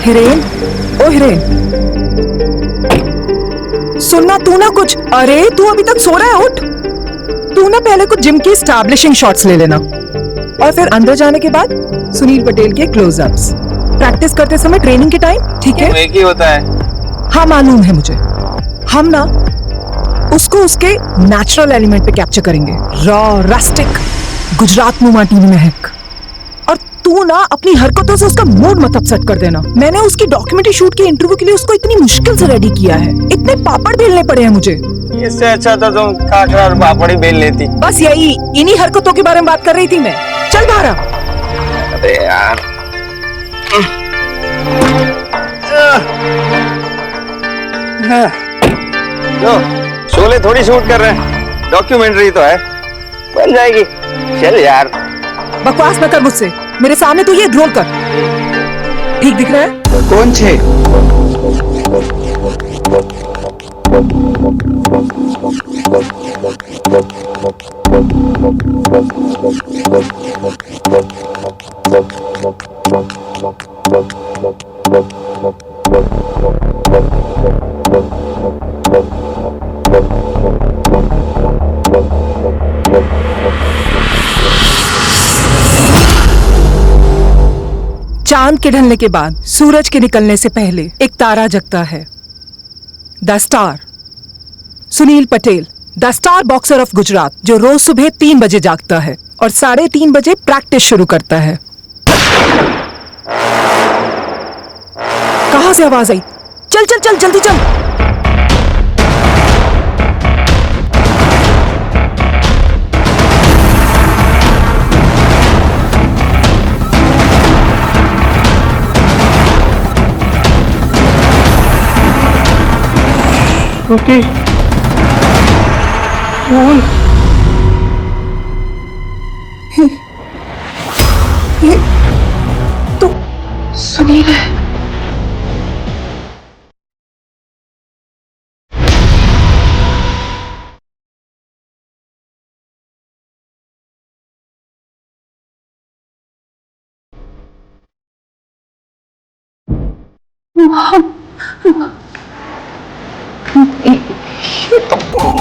हिरेन, ओ हिरेन, सुनना तू ना कुछ। अरे तू अभी तक सो रहा है, उठ। तू ना पहले कुछ जिम की स्टैब्लिशिंग शॉट्स ले लेना और फिर अंदर जाने के बाद सुनील पटेल के क्लोजअप्स प्रैक्टिस करते समय ट्रेनिंग के टाइम, ठीक है? एक ही होता है। हाँ मालूम है मुझे। हम ना उसको उसके नेचुरल एलिमेंट पे कैप्चर करेंगे, रॉ रस्टिक गुजरात में माटी में महक। और तू ना अपनी हरकतों से उसका मूड मत अपसेट कर देना। मैंने उसकी डॉक्यूमेंट्री शूट की इंटरव्यू के लिए उसको इतनी मुश्किल से रेडी किया है, इतने पापड़ बेलने पड़े हैं मुझे। इससे अच्छा तो तुम खाकर और पापड़ ही बेल लेती। बस यही, इन्हीं हरकतों के बारे में बात कर रही थी मैं। चल बाहर आ। अरे यार, लो शोले थोड़ी शूट कर रहे हैं, डॉक्यूमेंट्री तो है, बन जाएगी। चल यार, बकवास न कर मुझसे, मेरे सामने तो ये रोल कर। ठीक दिख रहा है? कौन छे? चांद के ढलने के बाद सूरज के निकलने से पहले एक तारा जगता है, the star. Sunil Patel, the star boxer of Gujarat, जो रोज सुबह 3 बजे जागता है और 3:30 बजे प्रैक्टिस शुरू करता है। कहां से आवाज आई? चल चल चल, जल्दी चल। ओके, ये तो सुनील है।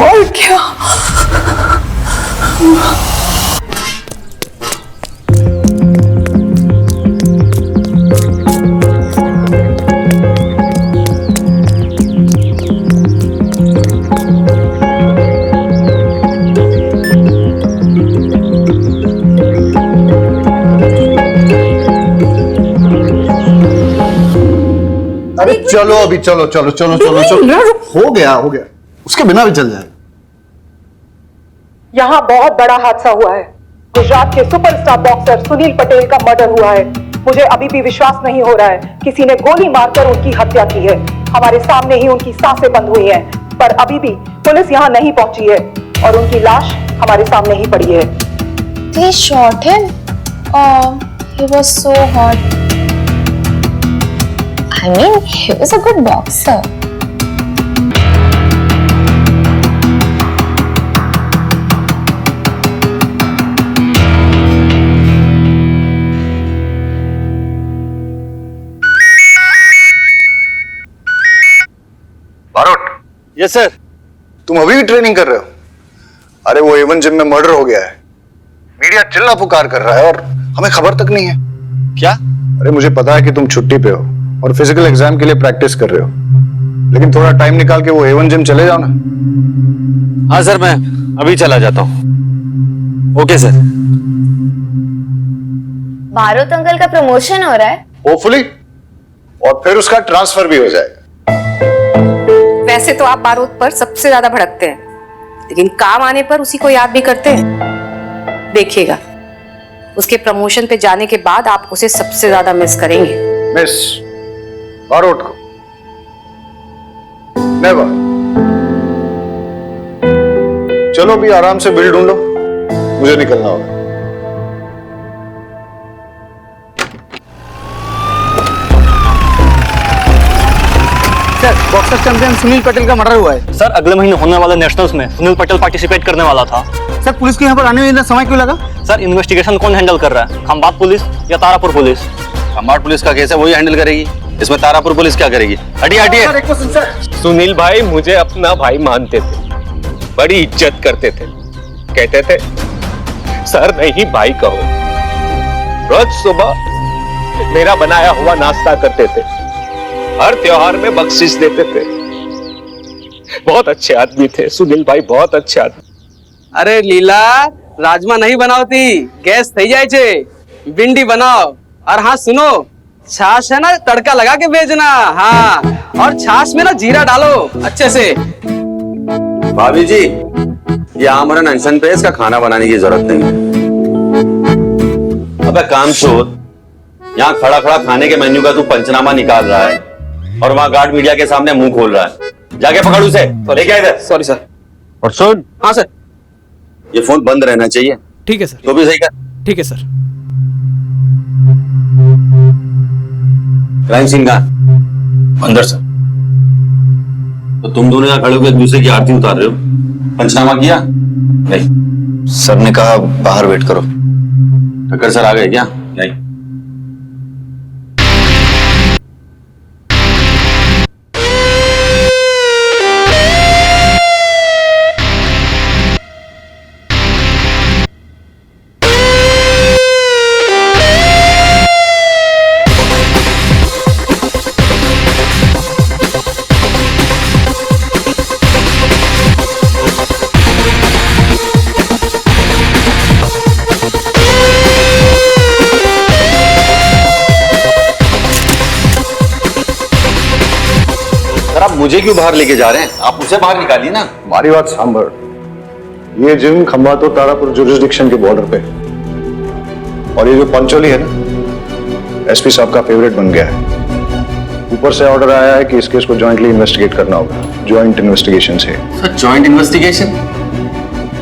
और क्या? अरे चलो अभी, चलो चलो चलो चलो चलो, हो गया हो गया, उसके बिना भी चल जाएगा। यहाँ बहुत बड़ा हादसा हुआ है। गुजरात के सुपरस्टार बॉक्सर सुनील पटेल का मर्डर हुआ है। मुझे अभी भी विश्वास नहीं हो रहा है, किसी ने गोली मारकर उनकी हत्या की है। हमारे सामने ही उनकी सांसें बंद हुई हैं, पर अभी भी पुलिस यहाँ नहीं पहुंची है और उनकी लाश हमारे सामने ही पड़ी है। They shot him? Oh, he was so hot. I mean, he was a good boxer. Barot, yes sir. तुम अभी भी ट्रेनिंग कर रहे हो? अरे वो एवन जिम में मर्डर हो गया है, मीडिया चिल्ला पुकार कर रहा है और हमें खबर तक नहीं है। क्या? अरे मुझे पता है कि तुम छुट्टी पे हो और फिजिकल एग्जाम के लिए प्रैक्टिस कर रहे हो, लेकिन थोड़ा टाइम निकाल के वो एवन जिम चले जाओ ना। हाँ सर, मैं अभी चला जाता हूँ। Okay sir. बारोत अंकल का प्रमोशन हो रहा है। होपफुली, और फिर उसका ट्रांसफर भी हो जाएगा। वैसे तो आप बारूद पर सबसे ज्यादा भड़कते हैं, लेकिन काम आने पर उसी को याद भी करते हैं। देखिएगा, उसके प्रमोशन पे जाने के बाद आप उसे सबसे ज्यादा मिस करेंगे। मिस बारोट को नेवर। चलो भी आराम से बिल ढूंढो, मुझे निकलना होगा। Sir, boxer champion Sunil Patel का मर्डर हुआ है। सर, अगले महीने होने वाले नेशनल्स में सुनील पटेल पार्टिसिपेट करने वाला था। सर, पुलिस को यहाँ पर आने में इतना समय क्यों लगा? सर, इन्वेस्टिगेशन कौन हैंडल कर रहा है, खंबात पुलिस या तारापुर पुलिस? खंबात पुलिस का केस है, वही हैंडल करेगी। इसमें तारापुर पुलिस क्या करेगी? हटिए हटिए। सुनील भाई मुझे अपना भाई मानते थे, बड़ी इज्जत करते थे, कहते थे सर नहीं भाई कहो। रोज सुबह मेरा बनाया हुआ नाश्ता करते थे, हर त्योहार में बख्शिश देते थे। बहुत अच्छे आदमी थे सुनील भाई, बहुत अच्छे आदमी। अरे लीला, राजमा नहीं बनावती, गैस थई जाए छे, भिंडी बनाओ। और हाँ सुनो, छाछ है ना तड़का लगा के भेजना। हाँ, और छाछ में ना जीरा डालो अच्छे से। भाभी जी, ये आमरन अनशन पे, इसका खाना बनाने की जरूरत नहीं है। अबे कामचोर, यहाँ खड़ा खड़ा खाने के मेन्यू का तू पंचनामा निकाल रहा है और वहाँ गार्ड मीडिया के सामने मुंह खोल रहा है। जाके पकड़ उसे, लेके आ इधर। Sorry sir. और सुन, हाँ सर। ये फोन बंद रहना चाहिए। ठीक है सर। तो भी सही कर। ठीक है सर। क्राइम सीन कहाँ? अंदर सर। तो तुम दोनों यहाँ खड़े होकर एक दूसरे की आरती उतार रहे हो, पंचनामा किया? नहीं, सर ने कहा बाहर वेट करो। ठक्कर सर आ गए क्या? नहीं। आप मुझे क्यों बाहर लेके जा रहे हैं? आप उसे बाहर निकालिए ना। हमारी बात सांभर, ये जिम खंबातो तारापुर जुरिस्डिक्शन के बॉर्डर पे, और ये जो पंचोली है ना, एसपी साहब का फेवरेट बन गया है। ऊपर से ऑर्डर आया है कि इस केस को जॉइंटली इन्वेस्टिगेट करना होगा। जॉइंट इन्वेस्टिगेशन से। Sir joint investigation?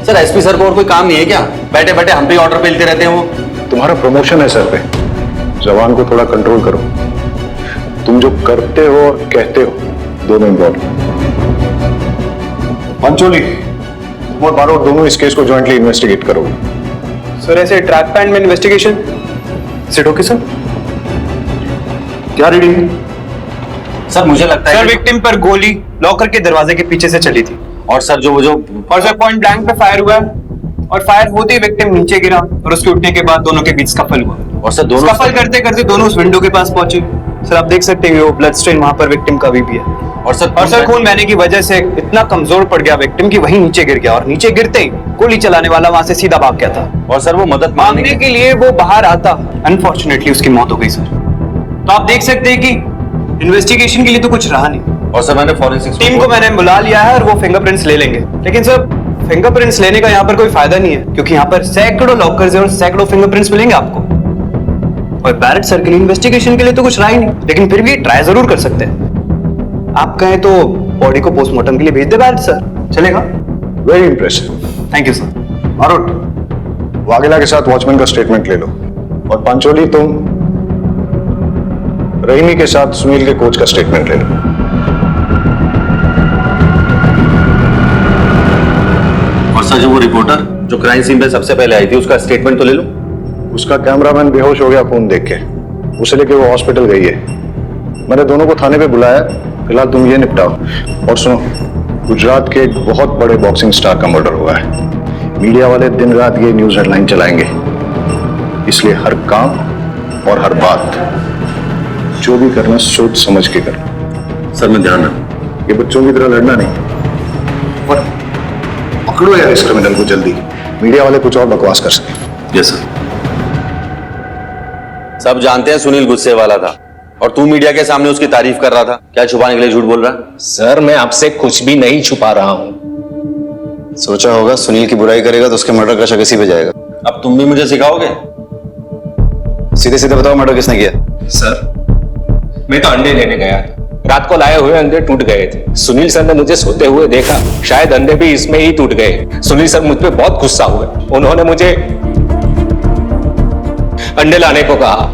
Sir SP sir को और कोई काम नहीं है क्या? बैठे बैठे हम पे ऑर्डर पेलते रहते हैं वो। तुम्हारा प्रमोशन है सर पे, जवान को थोड़ा कंट्रोल करो। तुम जो करते हो और कहते हो दोनों इंपॉर्टेंट। पंचोली, तुम और बारोट दोनों इस केस को जॉइंटली इन्वेस्टिगेट करोगे। सर ऐसे ट्रैक पैंट में इन्वेस्टिगेशन सिट ओके सर? क्या रीडिंग है? सर मुझे लगता है सर विक्टिम पर गोली लॉकर के दरवाजे के पीछे से चली थी। और सर जो और सर पॉइंट ब्लैंक पे फायर हुआ और फायर होते ही विक्टिम नीचे गिरा और उसके उठने के बाद दोनों के बीच स्कफल हुआ। और सर दोनों स्कफल करते करते दोनों उस विंडो के पास पहुंचे। सर आप देख सकते हैं वो ब्लड स्टेन वहां पर विक्टिम का भी है। और सर खून बहने की वजह से इतना कमजोर पड़ गया विक्टिम कि वहीं नीचे गिर गया और नीचे गिरते ही गोली चलाने वाला वहां से सीधा भाग गया था। और सर वो मदद मांगने के लिए वो बाहर आता, अनफॉर्चुनेटली उसकी मौत हो गई सर। तो आप देख सकते हैं कि इन्वेस्टिगेशन के लिए तो कुछ रहा नहीं। और सर मैंने फॉरेंसिक टीम को मैंने बुला लिया है और वो फिंगरप्रिंट्स ले लेंगे। लेकिन सर फिंगरप्रिंट्स लेने का यहाँ पर कोई फायदा नहीं है क्योंकि यहाँ पर सैकड़ों लॉकर्स हैं और सैकड़ों फिंगरप्रिंट्स मिलेंगे आपको। और बैरेट सर के लिए इन्वेस्टिगेशन के लिए तो कुछ रहा ही नहीं, लेकिन फिर भी ट्राई जरूर कर सकते हैं। आप कहें तो बॉडी को पोस्टमार्टम के लिए भेज दे बैरेट सर, चलेगा? Very impressive, thank you sir. Barot, Vaghela के साथ वॉचमैन का स्टेटमेंट ले लो। और पंचोली, तुम रहीमी के साथ सुनील के कोच का स्टेटमेंट ले लो। और सर जो वो रिपोर्टर जो क्राइम सीन पे सबसे पहले आई थी उसका स्टेटमेंट तो ले लो। उसका कैमरामैन बेहोश हो गया खून देख के, उसे लेके वो हॉस्पिटल गई है। मैंने दोनों को थाने पे बुलाया, फिलहाल तुम ये निपटाओ। और सुनो, गुजरात के एक बहुत बड़े बॉक्सिंग स्टार का मर्डर हुआ है। मीडिया वाले दिन रात ये न्यूज हेडलाइन चलाएंगे, इसलिए हर काम और हर बात जो भी करना सोच समझ के करना। सर मैं ध्यान रखूं। ये बच्चों की तरह लड़ना नहीं। और पकड़ो यार इस क्रिमिनल को जल्दी, मीडिया वाले कुछ और बकवास कर सके। Yes sir. सब जानते हैं सुनील गुस्से वाला था और तू मीडिया के सामने उसकी तारीफ कर रहा था। क्या छुपाने के लिए झूठ बोल रहा है? सर मैं आपसे कुछ भी नहीं छुपा रहा हूं। सोचा होगा सुनील की बुराई करेगा तो उसके मर्डर का शक इसी पे जाएगा। अब तुम भी मुझे सिखाओगे? सीधे सीधे बताओ, मर्डर किसने किया? सर मैं तो अंडे लेने गया था, रात को लाए हुए अंडे टूट गए थे। सुनील सर ने मुझे सोते हुए देखा, शायद अंडे भी इसमें ही टूट गए। सुनील सर मुझ पे बहुत गुस्सा हुए, उन्होंने मुझे अंडे लाने को कहा।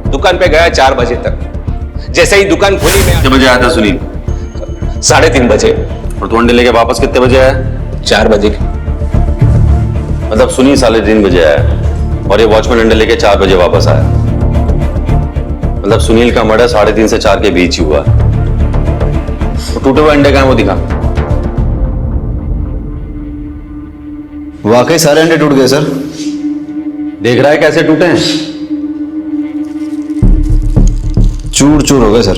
दुकान पे गया 4 बजे तक। जैसे ही दुकान खुली मैं कितने बजे आया था सुनील? 3:30 बजे। और तू अंडे लेके वापस कितने बजे आया? 4 बजे। मतलब सुनील 3:30 बजे आया और ये वॉचमैन अंडे लेके 4 बजे वापस आया। मतलब सुनील का मर्डर 3:30 से 4 के बीच ही हुआ। तो टूटे हुए अंडे कहाँ हैं वो दिखा। वाकई सारे अंडे टूट गए सर। देख रहा है कैसे टूटे हैं? चूर चूर हो गए सर।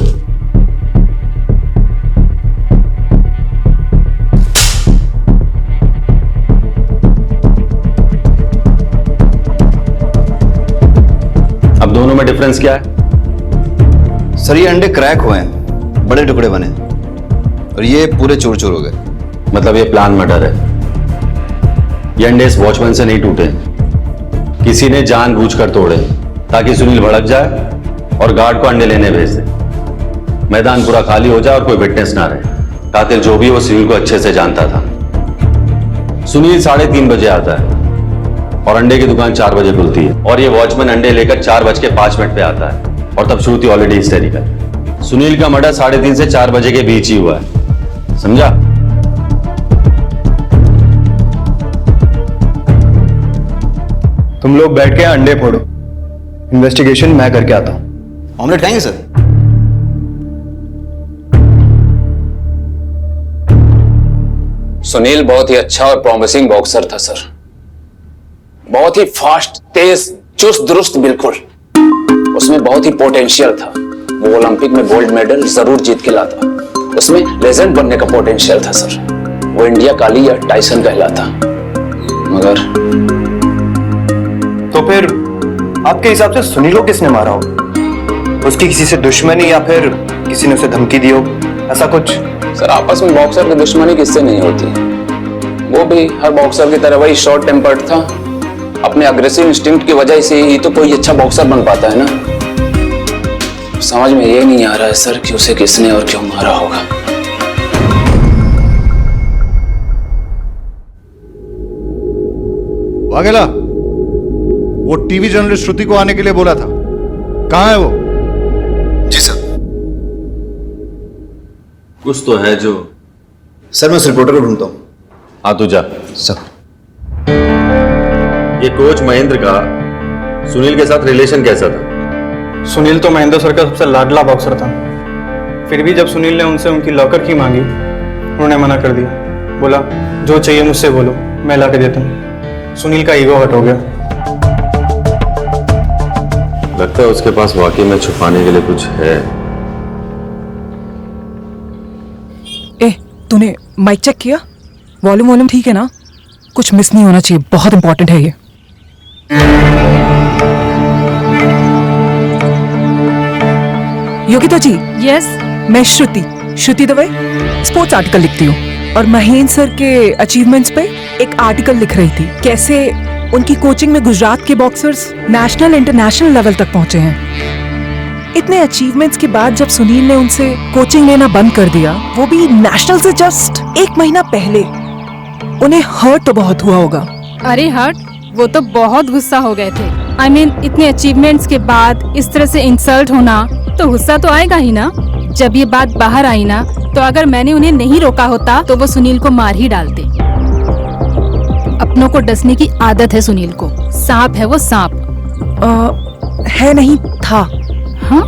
अब दोनों में डिफरेंस क्या है? सर ये अंडे क्रैक हुए हैं, बड़े टुकड़े बने, और ये पूरे चूर चूर हो गए। मतलब ये प्लान मर्डर है। ये अंडे इस वॉचमैन से नहीं टूटे, किसी ने जानबूझकर तोड़े ताकि सुनील भड़क जाए और गार्ड को अंडे लेने भेज दे। मैदान पूरा खाली हो जाए और कोई विटनेस ना रहे। कातिल जो भी वो सुनील को अच्छे से जानता था। सुनील 3:30 बजे आता है और अंडे की दुकान 4 बजे खुलती है, और ये वॉचमैन अंडे लेकर 4:05 पे आता है, और तब श्रुति ऑलरेडी हिस्टेरिकल। सुनील का मर्डर 3:30 से 4 बजे के बीच ही हुआ है, समझा? तुम लोग बैठ के अंडे फोड़ो, इन्वेस्टिगेशन मैं करके आता हूं। ऑमलेट खाएंगे सर? सुनील बहुत ही अच्छा और प्रॉमिसिंग बॉक्सर था सर। बहुत ही फास्ट, तेज, चुस्त दुरुस्त, बिल्कुल उसमें बहुत ही पोटेंशियल था। वो ओलंपिक में गोल्ड मेडल जरूर जीत के लाता। उसमें लेजेंड बनने का पोटेंशियल था सर। वो इंडिया काली या टाइसन कहलाता। मगर तो फिर आपके हिसाब से सुनील को किसने मारा हो? उसकी किसी से दुश्मनी, या फिर किसी ने उसे धमकी दी हो, ऐसा कुछ? सर आपस में बॉक्सर की दुश्मनी किससे नहीं होती। वो भी हर बॉक्सर की तरह वही शॉर्ट टेम्पर्ड था। अपने अग्रेसिव इंस्टिंक्ट की वजह से ही तो कोई अच्छा बॉक्सर बन पाता है ना। समझ में ये नहीं आ रहा है सर कि उसे किसने और क्यों मारा होगा। वाघेला, वो टीवी जर्नलिस्ट श्रुति को आने के लिए बोला था, कहां है वो? जी सर। कुछ तो है जो। सर मैं उस रिपोर्टर को ढूंढता हूं। हाँ तू जा। सर ये कोच महेंद्र का सुनील के साथ रिलेशन कैसा था? सुनील तो महेंद्र सर का सबसे लाडला बॉक्सर था। फिर भी जब सुनील ने उनसे उनकी लॉकर की मांगी, उन्होंने मना कर दिया। बोला जो चाहिए मुझसे बोलो, मैं ला के देता हूँ। सुनील का ईगो हर्ट हो गया। लगता है उसके पास वाकई में छुपाने के लिए कुछ है। ए, तूने माइक चेक किया? वॉल्यूम ठीक है ना? कुछ मिस नहीं होना चाहिए, बहुत इंपॉर्टेंट है ये। योगिता जी। यस। मैं श्रुति दवे स्पोर्ट्स आर्टिकल लिखती हूँ, और महेंद्र सर के अचीवमेंट्स पे एक आर्टिकल लिख रही थी। कैसे उनकी कोचिंग में गुजरात के बॉक्सर्स नेशनल इंटरनेशनल लेवल तक पहुंचे हैं। इतने अचीवमेंट्स के बाद जब सुनील ने उनसे कोचिंग लेना बंद कर दिया, वो भी नेशनल से जस्ट 1 महीना पहले, उन्हें हर्ट तो बहुत हुआ होगा। अरे हर्ट, वो तो बहुत गुस्सा हो गए थे। I mean, इतने अचीवमेंट्स के बाद इस तरह से इंसल्ट होना तो गुस्सा तो आएगा ही ना। जब ये बात बाहर आई ना, तो अगर मैंने उन्हें नहीं रोका होता तो वो सुनील को मार ही डालते। अपनों को डसने की आदत है सुनील को। सांप है वो, सांप। है नहीं था। हाँ?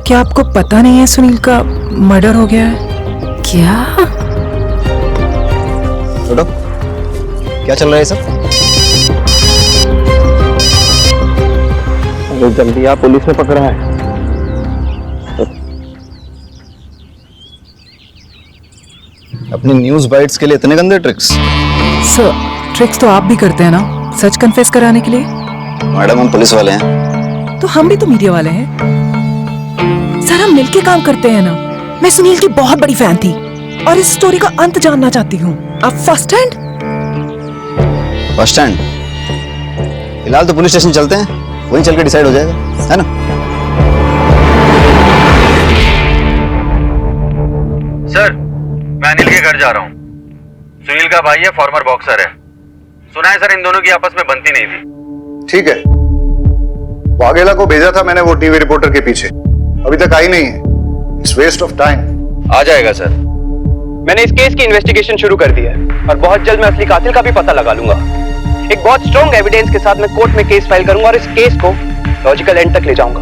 क्या आपको पता नहीं है सुनील का मर्डर हो गया है? क्या? छोटो, क्या चल रहा है सब? अरे जल्दी आप, पुलिस ने पकड़ा है। अपनी न्यूज बाइट्स के लिए इतने गंदे ट्रिक्स? सर, ट्रिक्स तो आप भी करते हैं ना, सच कन्फेस कराने के लिए। मैडम हम पुलिस वाले हैं। तो हम भी तो मीडिया वाले हैं सर, हम मिलके काम करते हैं ना। मैं सुनील की बहुत बड़ी फैन थी और इस स्टोरी का अंत जानना चाहती हूँ। आप फर्स्ट हैंड? First hand? फिलहाल तो पुलिस स्टेशन चलते हैं, वहीं चल के डिसाइड हो जाएगा, है ना? सर, मैं अनिल के घर जा रहा हूँ। सुनील का भाई है, फॉर्मर बॉक्सर है। सुना है सर इन दोनों की आपस में बनती नहीं थी। ठीक है, वाघेला को भेजा था मैंने वो टीवी रिपोर्टर के पीछे, अभी तक आई नहीं है। It's waste of time. आ जाएगा सर। मैंने इस केस की इन्वेस्टिगेशन शुरू कर दी है और बहुत जल्द मैं असली कातिल का भी पता लगा लूंगा। एक बहुत स्ट्रॉन्ग एविडेंस के साथ मैं कोर्ट में केस फाइल करूंगा और इस केस को लॉजिकल एंड तक ले जाऊंगा।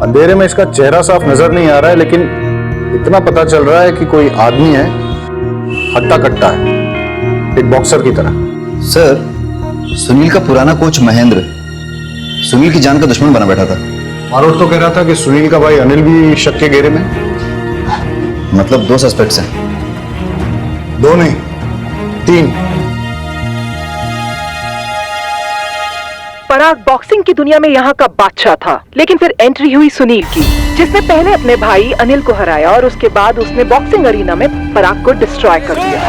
अंधेरे में इसका चेहरा साफ नजर नहीं आ रहा है, लेकिन इतना पता चल रहा है कि कोई आदमी है, हट्टा कट्टा है, एक बॉक्सर की तरह। सर, सुनील का पुराना कोच महेंद्र सुनील की जान का दुश्मन बना बैठा था। मारोट तो कह रहा था कि सुनील का भाई अनिल भी शक के घेरे में। मतलब 2 सस्पेक्ट्स हैं? 2 नहीं, 3। पराग बॉक्सिंग की दुनिया में यहाँ का बादशाह था, लेकिन फिर एंट्री हुई सुनील की, जिसने पहले अपने भाई अनिल को हराया और उसके बाद उसने बॉक्सिंग अरीना में पराग को डिस्ट्रॉय कर दिया।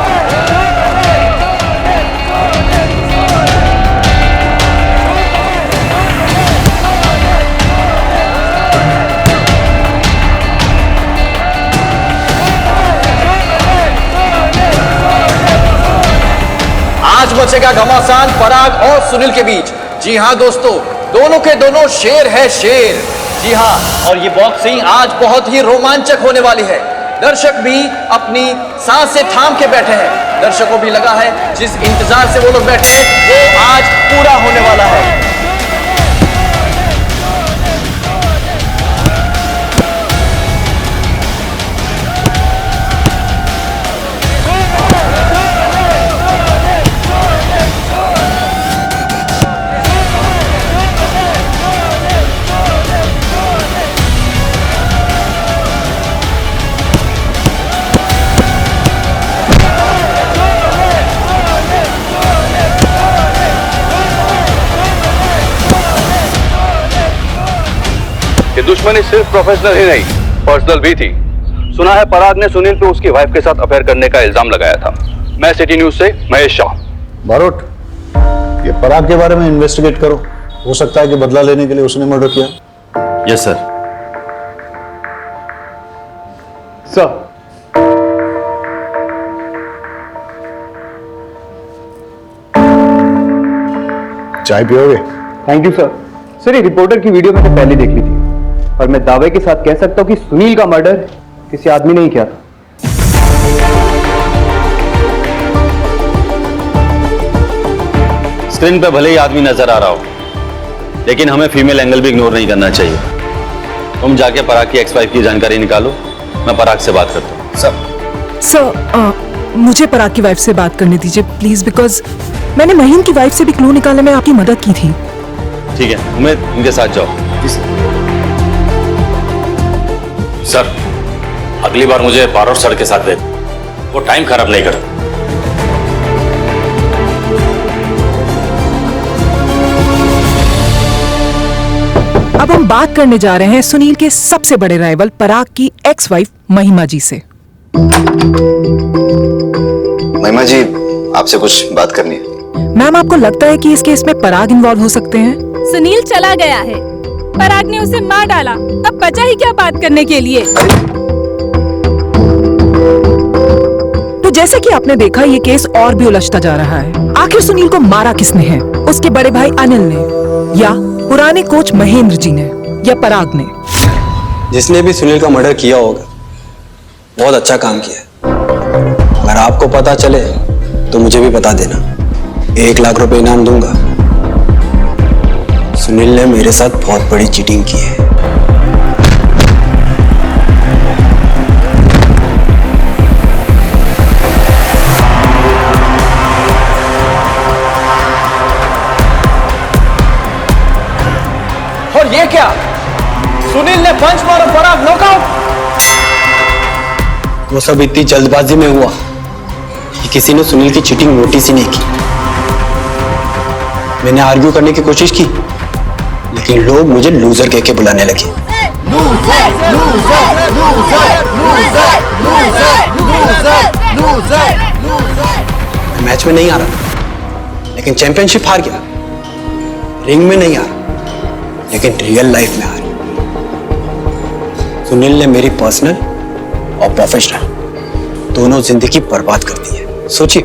आज बचेगा घमासान पराग और सुनील के बीच। जी हाँ दोस्तों, दोनों के दोनों शेर है शेर। जी हाँ, और ये बॉक्सिंग आज बहुत ही रोमांचक होने वाली है। दर्शक भी अपनी सांसें थाम के बैठे हैं। दर्शकों भी लगा है जिस इंतजार से वो लोग बैठे हैं वो आज पूरा होने वाला है। ये दुश्मनी सिर्फ प्रोफेशनल ही नहीं, पर्सनल भी थी। सुना है पराग ने सुनील पे उसकी वाइफ के साथ अफेयर करने का इल्जाम लगाया था। मैं सिटी न्यूज से महेश शाह। बारोट, ये पराग के बारे में इन्वेस्टिगेट करो। हो सकता है कि बदला लेने के लिए उसने मर्डर किया। Yes sir. सर, चाय पियोगे? Thank you sir. सर, ये रिपोर्टर की वीडियो मैंने पहले देख ली थी और मैं दावे के साथ कह सकता हूं कि सुनील का मर्डर किसी आदमी ने ही किया था। स्क्रीन पे भले ही आदमी नजर आ रहा हो, लेकिन हमें फीमेल एंगल भी इग्नोर नहीं करना चाहिए। तुम जाके पराग की एक्स-वाइफ की जानकारी निकालो, मैं पराग से बात करता हूँ। सर, मुझे पराग की वाइफ से बात करने दीजिए प्लीज, बिकॉज मैंने महीन की वाइफ से भी क्लू निकालने में आपकी मदद की थी। ठीक है, उमेद इनके साथ जाओ। सर, अगली बार मुझे बारोट सर के साथ भेज, वो टाइम खराब नहीं करता। अब हम बात करने जा रहे हैं सुनील के सबसे बड़े राइवल पराग की एक्स वाइफ महिमा जी से। महिमा जी, आपसे कुछ बात करनी है। मैम, आपको लगता है कि इस केस में पराग इन्वॉल्व हो सकते हैं? सुनील चला गया है, पराग ने उसे मार डाला, अब बचा ही क्या बात करने के लिए। तो जैसे कि आपने देखा, ये केस और भी उलझता जा रहा है। आखिर सुनील को मारा किसने है? उसके बड़े भाई अनिल ने, या पुराने कोच महेंद्र जी ने, या पराग ने? जिसने भी सुनील का मर्डर किया होगा बहुत अच्छा काम किया। अगर आपको पता चले तो मुझे भी बता देना, 1 लाख रुपए इनाम दूंगा। सुनील ने मेरे साथ बहुत बड़ी चीटिंग की है। और ये क्या, सुनील ने पंच मारा, पराग नॉकआउट। वो सब इतनी जल्दबाजी में हुआ कि किसी ने सुनील की चीटिंग नोटिस ही नहीं की। मैंने आर्ग्यू करने की कोशिश की, लेकिन लोग मुझे लूजर कह के बुलाने लगे। मैच में नहीं आ रहा, लेकिन चैंपियनशिप हार गया। रिंग में नहीं आ रहा, लेकिन रियल लाइफ में आ रहा। सुनील ने मेरी पर्सनल और प्रोफेशनल दोनों जिंदगी बर्बाद कर दी है। सोचिए,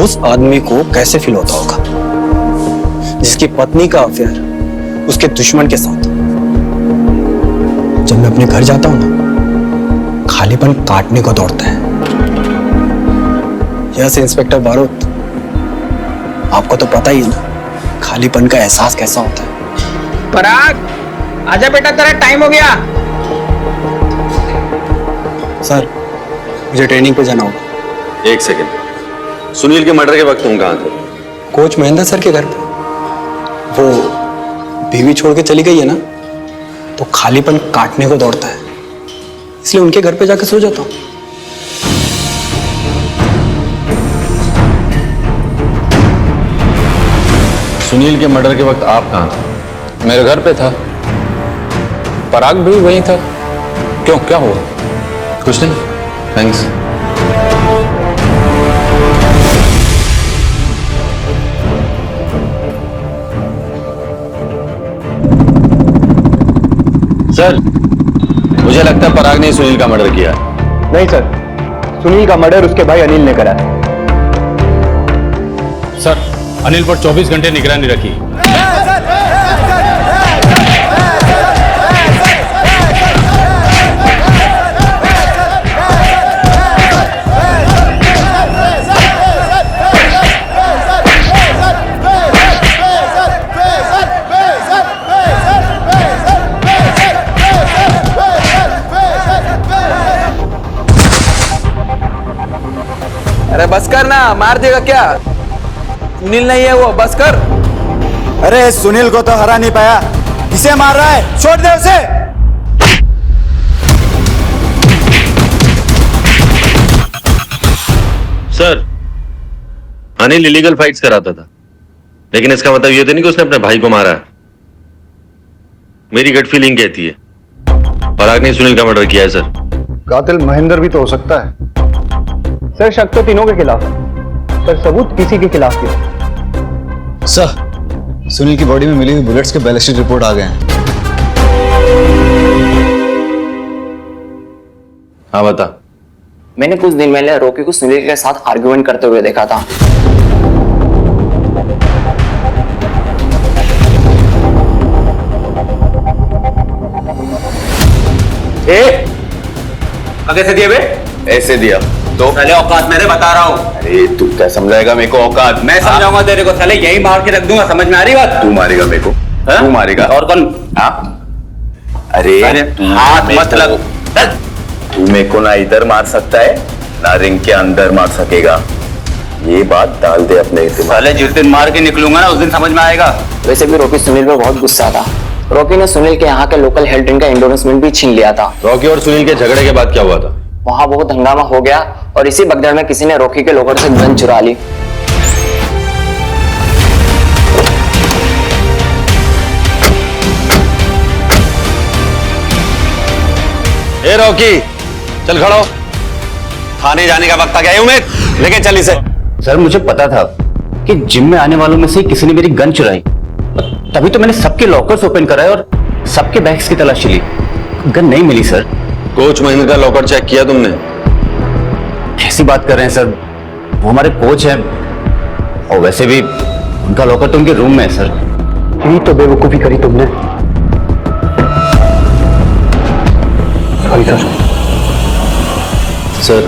उस आदमी को कैसे फील होता होगा जिसकी पत्नी का अफेयर उसके दुश्मन के साथ। जब मैं अपने घर जाता हूं ना, खालीपन काटने को दौड़ता है। यस इंस्पेक्टर बारोट, आपको तो पता ही है ना खालीपन का एहसास कैसा होता है। पराग, आजा बेटा, तेरा टाइम हो गया। सर मुझे ट्रेनिंग पे जाना होगा। एक सेकंड, सुनील के मर्डर के वक्त तुम कहाँ थे? कोच महेंद्र सर के घर पे। वो बीवी छोड़ के चली गई है ना, तो खालीपन काटने को दौड़ता है, इसलिए उनके घर पे जाकर सो जाता हूँ। सुनील के मर्डर के वक्त आप कहाँ थे? मेरे घर पे था, पराग भी वहीं था। क्यों, क्या हुआ? कुछ नहीं, थैंक्स। सर, मुझे लगता है पराग ने सुनील का मर्डर किया है। नहीं सर, सुनील का मर्डर उसके भाई अनिल ने करा है। सर, अनिल पर 24 घंटे निगरानी रखी। अरे बस कर ना, मार देगा क्या? सुनील नहीं है वो, बस कर। अरे सुनील को तो हरा नहीं पाया, किसे मार रहा है? छोड़ दे उसे। सर, अनिल इलीगल फाइट्स कराता था, लेकिन इसका मतलब ये तो नहीं कि उसने अपने भाई को मारा है। मेरी गट फीलिंग कहती है पराग ने सुनील का मर्डर किया है। सर, कातिल महेंद्र भी तो हो सकता है। सर शक तो तीनों के खिलाफ है, पर सबूत किसी के खिलाफ नहीं। सर, सुनील की बॉडी में मिली हुई बुलेट्स के बैलिस्टिक रिपोर्ट आ गए हैं। हाँ बता। मैंने कुछ दिन पहले रॉकी को सुनील के साथ आर्गुमेंट करते हुए देखा था। कैसे दिया बे? ऐसे दिया तो पहले औकात मेरे बता रहा हूँ। अरे तू क्या समझाएगा मेरे को औकात? मैं समझाऊंगा तेरे को, साले यही मार के रख दूंगा, समझ में आ रही बात? तू मारेगा मेरे को? तू मारेगा? और कौन? अरे हाथ मत लग। तू मेरे को ना इधर मार सकता है ना रिंग के अंदर मार सकेगा, ये बात डाल दे अपने दिमाग। साले जिस दिन मार के निकलूंगा ना, उस दिन समझ में आएगा। वैसे भी रॉकी सुनील पर बहुत गुस्सा था। रॉकी ने सुनील के यहाँ के लोकल हेल्थ ड्रिंक का एंडोर्समेंट भी छीन लिया था। रॉकी और सुनील के झगड़े के बाद क्या हुआ था? वहां बहुत हंगामा हो गया और इसी भगदड़ में किसी ने रॉकी के लॉकर से गन चुरा ली। ए रॉकी, चल खड़ो, थाने जाने का वक्त आ गया है। उमेद, लेके चल इसे। सर मुझे पता था कि जिम में आने वालों में से किसी ने मेरी गन चुराई, तभी तो मैंने सबके लॉकर्स ओपन कराए और सबके बैग्स की तलाशी ली। गन नहीं मिली सर। कोच महेंद्र का लॉकर चेक किया तुमने? कैसी बात कर रहे हैं सर, वो हमारे कोच हैं, और वैसे भी उनका लॉकर तो उनके रूम में है सर। यही तो बेवकूफी करी तुमने। सर,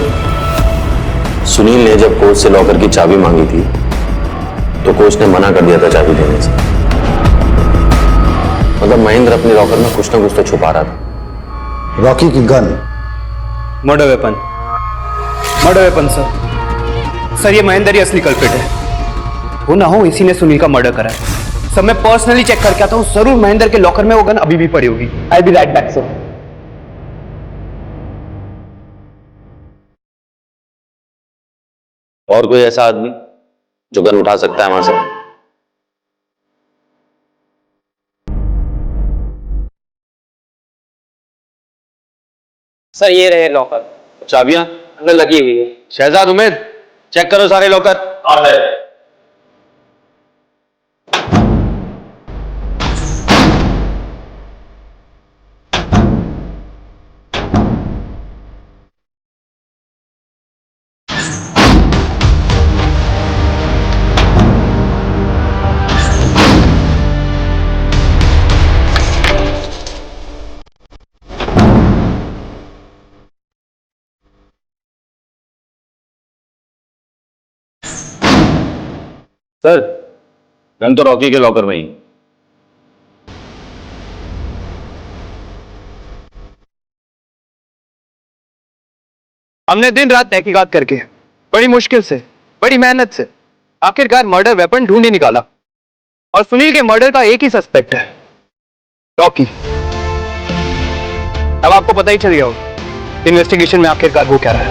सुनील ने जब कोच से लॉकर की चाबी मांगी थी तो कोच ने मना कर दिया था चाबी देने से। मतलब महेंद्र अपने लॉकर में कुछ ना कुछ तो छुपा रहा था। रॉकी की gun murder weapon. Murder weapon sir, ये महेंद्र ही असली कल्प्रिट है। वो ना हो इसी ने सुनील का मर्डर करा है। सब मैं पर्सनली चेक करके आता हूँ, जरूर महेंद्र के लॉकर में वो गन अभी भी पड़ी होगी। आई बी राइट बैक सर। और कोई ऐसा आदमी जो गन उठा सकता है वहां से? सर ये रहे लॉकर। चाबियां अंदर लगी हुई है। शहजाद उमेद, चेक करो सारे लॉकर। सर, गन तो रॉकी के लॉकर में ही। हमने दिन रात तहकीकात करके बड़ी मुश्किल से, बड़ी मेहनत से आखिरकार मर्डर वेपन ढूंढ ही निकाला और सुनील के मर्डर का एक ही सस्पेक्ट है, रॉकी। अब आपको पता ही चल गया होगा इन्वेस्टिगेशन में आखिरकार वो क्या रहा है।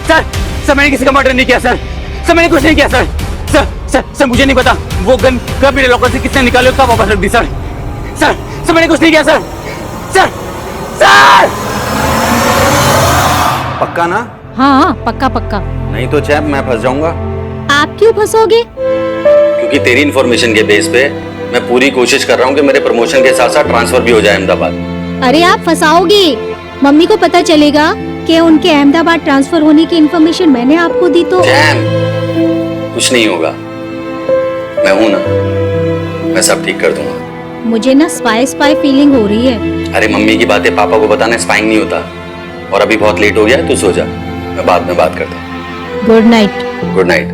सर मैंने किसी का मर्डर नहीं किया सर मैंने कुछ नहीं किया सर मुझे नहीं पता वो गन कब मेरे लॉकर से किसने निकाले और कब वापस रख दी सर मैंने कुछ नहीं किया सर पक्का ना? हाँ पक्का पक्का। नहीं तो चैप मैं फंस जाऊंगा। आप क्यों फंसोगे? क्योंकि तेरी इन्फॉर्मेशन के बेस पे मैं पूरी कोशिश कर रहा हूँ कि मेरे प्रमोशन के साथ साथ ट्रांसफर भी हो जाए अहमदाबाद। अरे आप फंसाओगे, मम्मी को पता चलेगा कि उनके अहमदाबाद ट्रांसफर होने की इन्फॉर्मेशन मैंने आपको दी तो। जैम, कुछ नहीं होगा, मैं हूं ना, मैं सब ठीक कर दूंगा। मुझे ना स्पाई फीलिंग हो रही है। अरे मम्मी की बातें पापा को बताना स्पाइंग नहीं होता। और अभी बहुत लेट हो गया है, तू सो जा, मैं बाद में बात करता हूँ। Good night. Good night.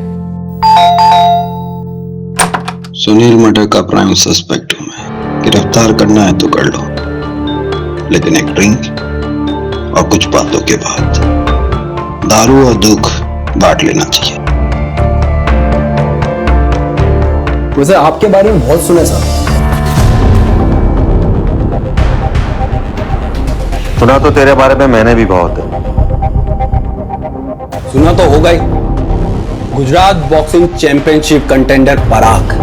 Sunil murder का प्राइम सस्पेक्ट हूं मैं। गिरफ्तार करना है तो कर लो, लेकिन एक ड्रिंक और कुछ बातों के बाद दारू और दुख बांट लेना चाहिए। वैसे आपके बारे में बहुत सुना सर। सुना तो तेरे बारे में मैंने भी बहुत है। सुना तो होगा ही। गुजरात बॉक्सिंग चैंपियनशिप कंटेंडर पराग,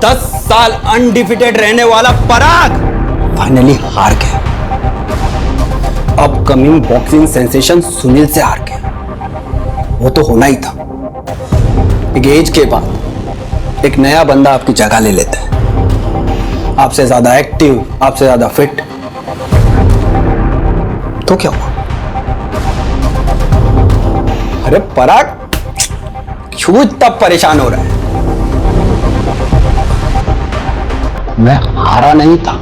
10 साल अनडिफिटेड रहने वाला पराग फाइनली हार गया। अपकमिंग बॉक्सिंग सेंसेशन सुनील से हार गया। वो तो होना ही था। एक एज के बाद एक नया बंदा आपकी जगह ले लेता है, आपसे ज्यादा एक्टिव, आपसे ज्यादा फिट। तो क्या हुआ? अरे पराग क्यों इतना परेशान हो रहा है? मैं हारा नहीं था,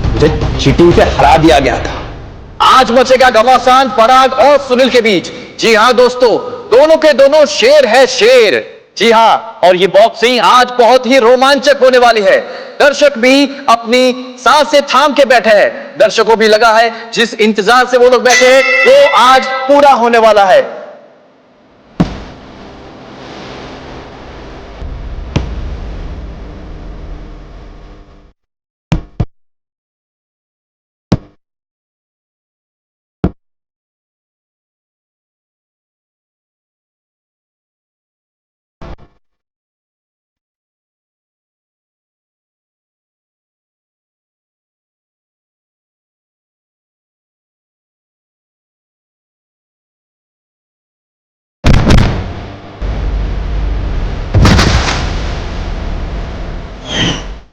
मुझे चीटिंग से हरा दिया गया था। आज मचेगा घमासान पराग और सुनील के बीच। जी हाँ दोस्तों, दोनों के दोनों शेर है शेर। जी हाँ, और ये बॉक्सिंग आज बहुत ही रोमांचक होने वाली है। दर्शक भी अपनी सांसें थाम के बैठे हैं। दर्शकों भी लगा है जिस इंतजार से वो लोग बैठे हैं वो आज पूरा होने वाला है।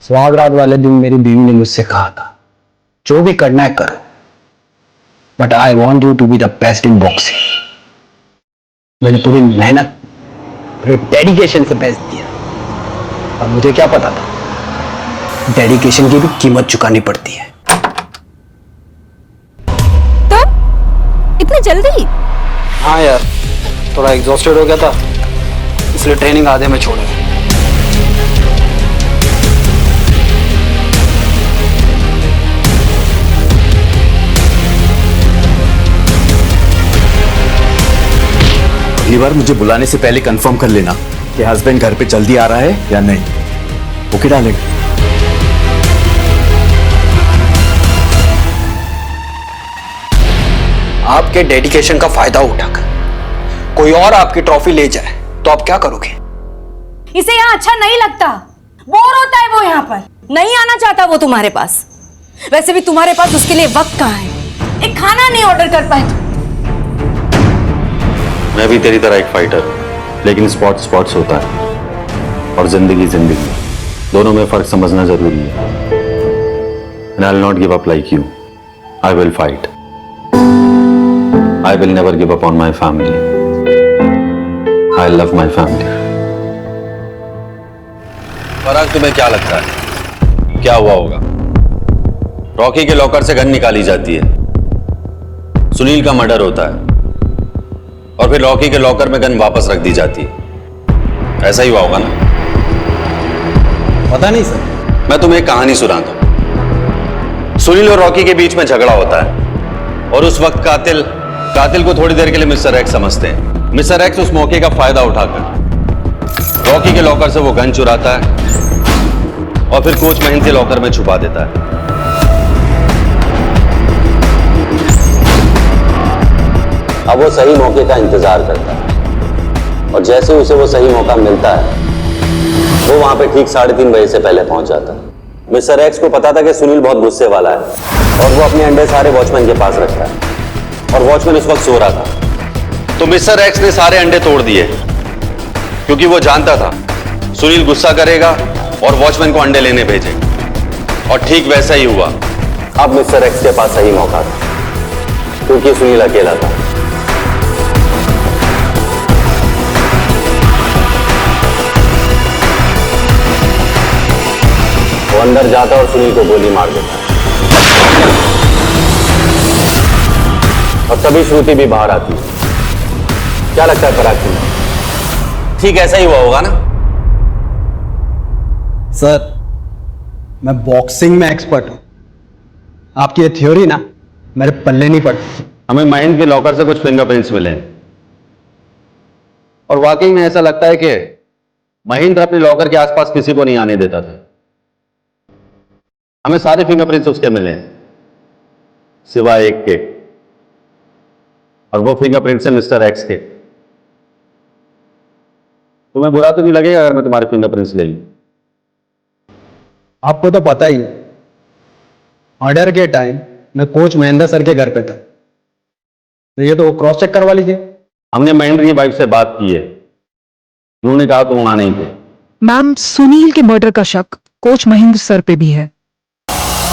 स्वागरात वाले दिन मेरी बीवी ने मुझसे कहा था, जो भी करना है करो, but I want you to be the best in boxing. मैंने पूरी मेहनत, पूरे डेडिकेशन से बेस्ट दिया। और मुझे क्या पता था डेडिकेशन की भी कीमत चुकानी पड़ती है। तो इतनी जल्दी? हाँ यार, थोड़ा एग्जॉस्टेड हो गया था, इसलिए ट्रेनिंग आधे में छोड़ दी। अगली बार मुझे बुलाने से पहले कंफर्म कर लेना कि हस्बैंड घर पे जल्दी आ रहा है या नहीं। Okay darling. आपके डेडिकेशन का फायदा उठाकर कोई और आपकी ट्रॉफी ले जाए तो आप क्या करोगे? इसे यहाँ अच्छा नहीं लगता, बोर होता है वो यहाँ पर, नहीं आना चाहता वो तुम्हारे पास। वैसे भी तुम्हारे पास उसके लिए वक्त कहाँ है? एक खाना नहीं ऑर्डर कर पाए। मैं भी तेरी तरह एक फाइटर हूं, लेकिन स्पोर्ट्स होता है और जिंदगी दोनों में फर्क समझना जरूरी है। And I'll not give up like you. I will fight. I will never give up on my family. I love my family. पराग, तुम्हें क्या लगता है क्या हुआ होगा? रॉकी के लॉकर से गन निकाली जाती है, सुनील का मर्डर होता है और फिर रॉकी के लॉकर में गन वापस रख दी जाती है। ऐसा ही हुआ होगा ना? पता नहीं सर। मैं तुम्हें एक कहानी सुनाता हूं। सुनील और रॉकी के बीच में झगड़ा होता है। और उस वक्त कातिल को थोड़ी देर के लिए मिस्टर एक्स समझते हैं। मिस्टर एक्स उस मौके का फायदा उठाकर रॉकी के लॉकर से वो गन चुराता है और फिर कोच महीन के लॉकर में छुपा देता है। अब वो सही मौके का इंतजार करता है और जैसे उसे वो सही मौका मिलता है वो वहां पे ठीक 3:30 बजे से पहले पहुंच जाता है। मिस्टर एक्स को पता था कि सुनील बहुत गुस्से वाला है और वो अपने अंडे सारे वॉचमैन के पास रखता है और वॉचमैन उस वक्त सो रहा था। तो मिस्टर एक्स ने सारे अंडे तोड़ दिए क्योंकि वो जानता था सुनील गुस्सा करेगा और वॉचमैन को अंडे लेने भेजे, और ठीक वैसा ही हुआ। अब मिस्टर एक्स के पास सही मौका था क्योंकि सुनील अकेला था। वो अंदर जाता और सुनील को गोली मार देता और तभी श्रुति भी बाहर आती है। क्या लगता है पराग तुम्हें? ठीक ऐसा ही हुआ होगा ना? सर, मैं बॉक्सिंग में एक्सपर्ट हूं। आपकी ये थ्योरी ना मेरे पल्ले नहीं पड़ती। हमें महेंद्र के लॉकर से कुछ फिंगरप्रिंट्स मिले और वाकई में ऐसा लगता है कि महेंद्र अपने लॉकर के आसपास किसी को नहीं आने देता था। हमें सारे फिंगरप्रिंट्स उसके मिले सिवाय एक के, और वो फिंगरप्रिंट्स है मिस्टर एक्स के। तुम्हें बुरा तो नहीं लगेगा अगर मैं तुम्हारे फिंगरप्रिंट्स ले लूं? आपको तो पता ही है, ऑर्डर के टाइम मैं कोच महेंद्र सर के घर पे था, तो ये तो क्रॉस चेक करवा लीजिए। हमने महेंद्र की वाइफ से बात की है, उन्होंने कहा तुम वहां नहीं थे। मैम, सुनील के मर्डर का शक कोच महेंद्र सर पे भी है।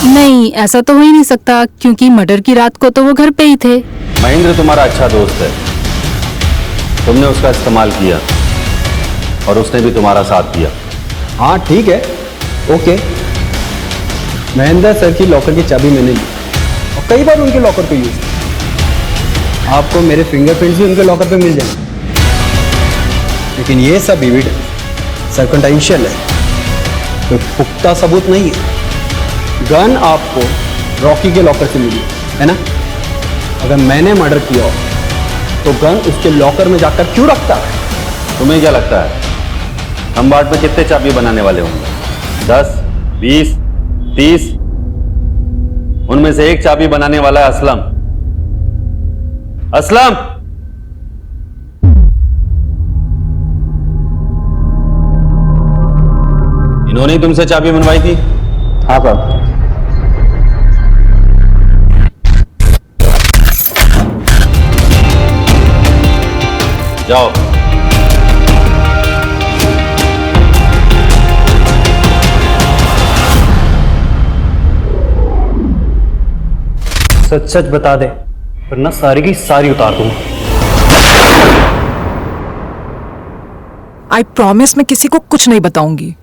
नहीं, ऐसा तो हो ही नहीं सकता क्योंकि मर्डर की रात को तो वो घर पे ही थे। महेंद्र तुम्हारा अच्छा दोस्त है, तुमने उसका इस्तेमाल किया और उसने भी तुम्हारा साथ दिया। हाँ ठीक है, ओके। महेंद्र सर की लॉकर की चाबी मैंने ली और कई बार उनके लॉकर पे यूज किया। आपको मेरे फिंगरप्रिंट्स भी उनके लॉकर पे मिल जाएंगे, लेकिन ये सब एविडेंस सर्कमस्टेंशियल है, कोई पुख्ता सबूत नहीं है। गन आपको रॉकी के लॉकर से मिली है ना? अगर मैंने मर्डर किया हो तो गन उसके लॉकर में जाकर क्यों रखता है? तुम्हें क्या लगता है खंबाट में कितने चाबी बनाने वाले होंगे? 10, 20, 30? उनमें से एक चाबी बनाने वाला है असलम। असलम, इन्होंने ही तुमसे चाबी बनवाई थी? हाँ साहब। जाओ। सच सच बता दे वरना सारी की सारी उतार दूंगा। आई प्रॉमिस मैं किसी को कुछ नहीं बताऊंगी,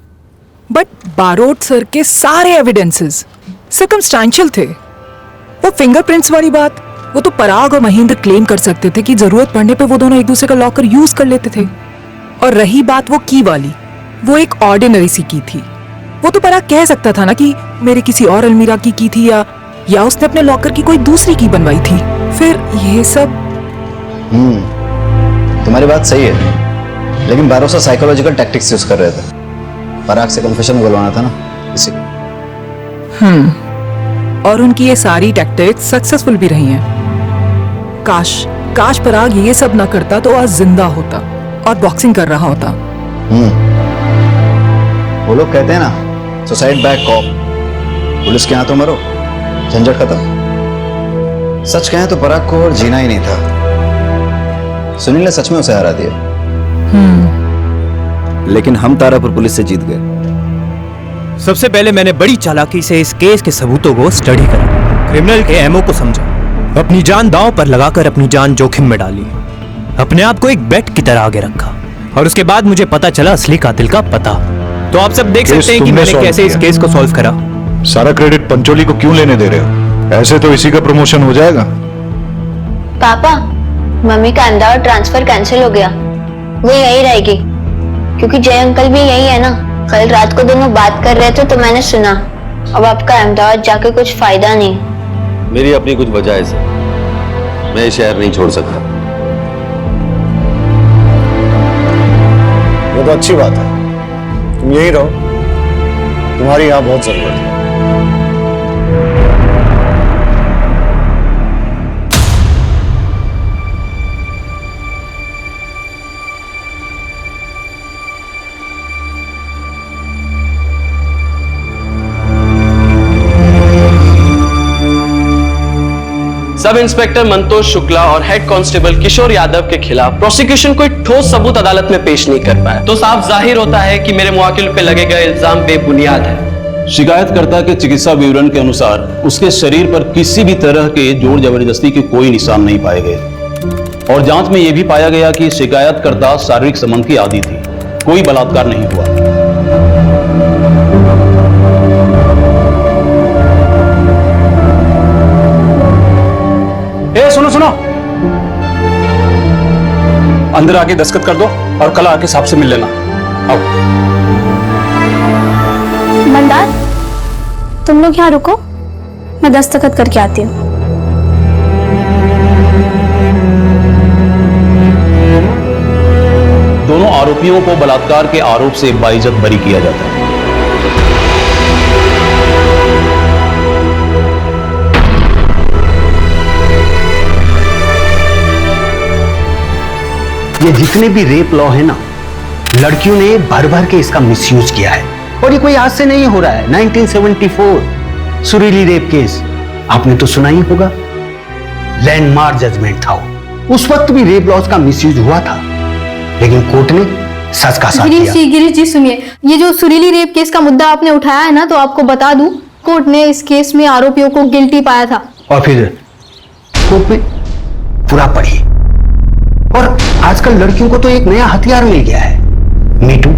बट बारोट सर के सारे एविडेंसेस सर्कमस्टेंशियल थे। वो फिंगरप्रिंट्स वाली बात, वो तो पराग और महेंद्र क्लेम कर सकते थे कि जरूरत पड़ने पे वो दोनों एक दूसरे का लॉकर यूज कर लेते थे। और रही बात वो की वाली, वो एक ऑर्डिनरी सी की थी। वो तो पराग कह सकता था ना कि मेरे किसी और अलमीरा की थी या उसने अपने लॉकर की कोई दूसरी की बनवाई थी। फिर ये सब तुम्हारी बात सही है, लेकिन भरोसा साइकोलॉजिकल टैक्टिक्स यूज कर रहे थे। पराग से कन्फेशन बुलवाना था ना, इसी। और उनकी ये सारी टैक्टिक्स सक्सेसफुल भी रही हैं। काश पराग ये सब ना करता तो आज जिंदा होता और बॉक्सिंग कर रहा होता। वो लोग कहते हैं ना, सुसाइड बाय कॉप। पुलिस के हाथों मरो, झंझट खत्म। सच कहें तो पराग को और जीना ही नहीं था। सुनील ने सच में उसे हरा दिया, लेकिन हम तारापुर पुलिस से जीत गए। सबसे पहले मैंने बड़ी चालाकी से इस केस के सबूतों को स्टडी करा, क्रिमिनल के एमओ को समझा, अपनी जान दांव पर लगाकर अपनी जान जोखिम में डाली, अपने आप को एक बेट की तरह आगे रखा, और उसके बाद मुझे पता चला असली कातिल का पता। तो आप सब देख सकते हैं कि मैंने कैसे इस केस को सॉल्व करा। सारा क्रेडिट पंचोली को क्यों लेने दे रहे हो? ऐसे तो इसी का प्रमोशन हो जाएगा। पापा, मम्मी का अहमदाबाद ट्रांसफर कैंसिल हो गया, वो यही रहेगी, क्योंकि जय अंकल भी यही है ना। कल रात को दोनों बात कर रहे थे तो मैंने सुना। अब आपका अहमदाबाद जाके कुछ फायदा नहीं। मेरी अपनी कुछ वजह है। मैं ये शहर नहीं छोड़ सकता। वो तो अच्छी बात है, तुम यही रहो, तुम्हारी यहां बहुत जरूरत है। सब इंस्पेक्टर मंतोष शुक्ला और हेड कांस्टेबल किशोर यादव के खिलाफ प्रोसिक्यूशन कोई ठोस सबूत अदालत में पेश नहीं कर पाया, तो साफ जाहिर होता है कि मेरे मुवक्किल पे लगे गए इल्जाम बेबुनियाद है। शिकायतकर्ता के चिकित्सा विवरण के अनुसार उसके शरीर पर किसी भी तरह के जोर जबरदस्ती के कोई निशान नहीं पाए गए और जांच में यह भी पाया गया कि शिकायतकर्ता शारीरिक संबंध की आदी थी, कोई बलात्कार नहीं हुआ। सुनो सुनो, अंदर आके दस्तखत कर दो और कल आके साहब से मिल लेना। आओ। मंदार, तुम लोग यहाँ रुको, मैं दस्तखत करके आती हूँ। दोनों आरोपियों को बलात्कार के आरोप से बाइज्जत बरी किया जाता है। ये जितने भी रेप लॉ है ना, लड़कियों ने भर भर के इसका मिसयूज किया है और ये कोई आज से नहीं हो रहा है। 1974 सुरीली रेप केस आपने तो सुना ही होगा, लैंडमार्क जजमेंट था वो। उस वक्त भी रेप लॉज का मिसयूज हुआ था, लेकिन कोर्ट ने सच का साथ दिया। गिरीश जी सुनिए, ये जो सुरीली रेप केस का मुद्दा आपने उठाया है ना, तो आपको बता दूं, कोर्ट ने इस केस में आरोपियों को गिल्टी पाया था। और फिर कोर्ट में पूरा पढ़िए। और आजकल लड़कियों को तो एक नया हथियार मिल गया है, मीटू।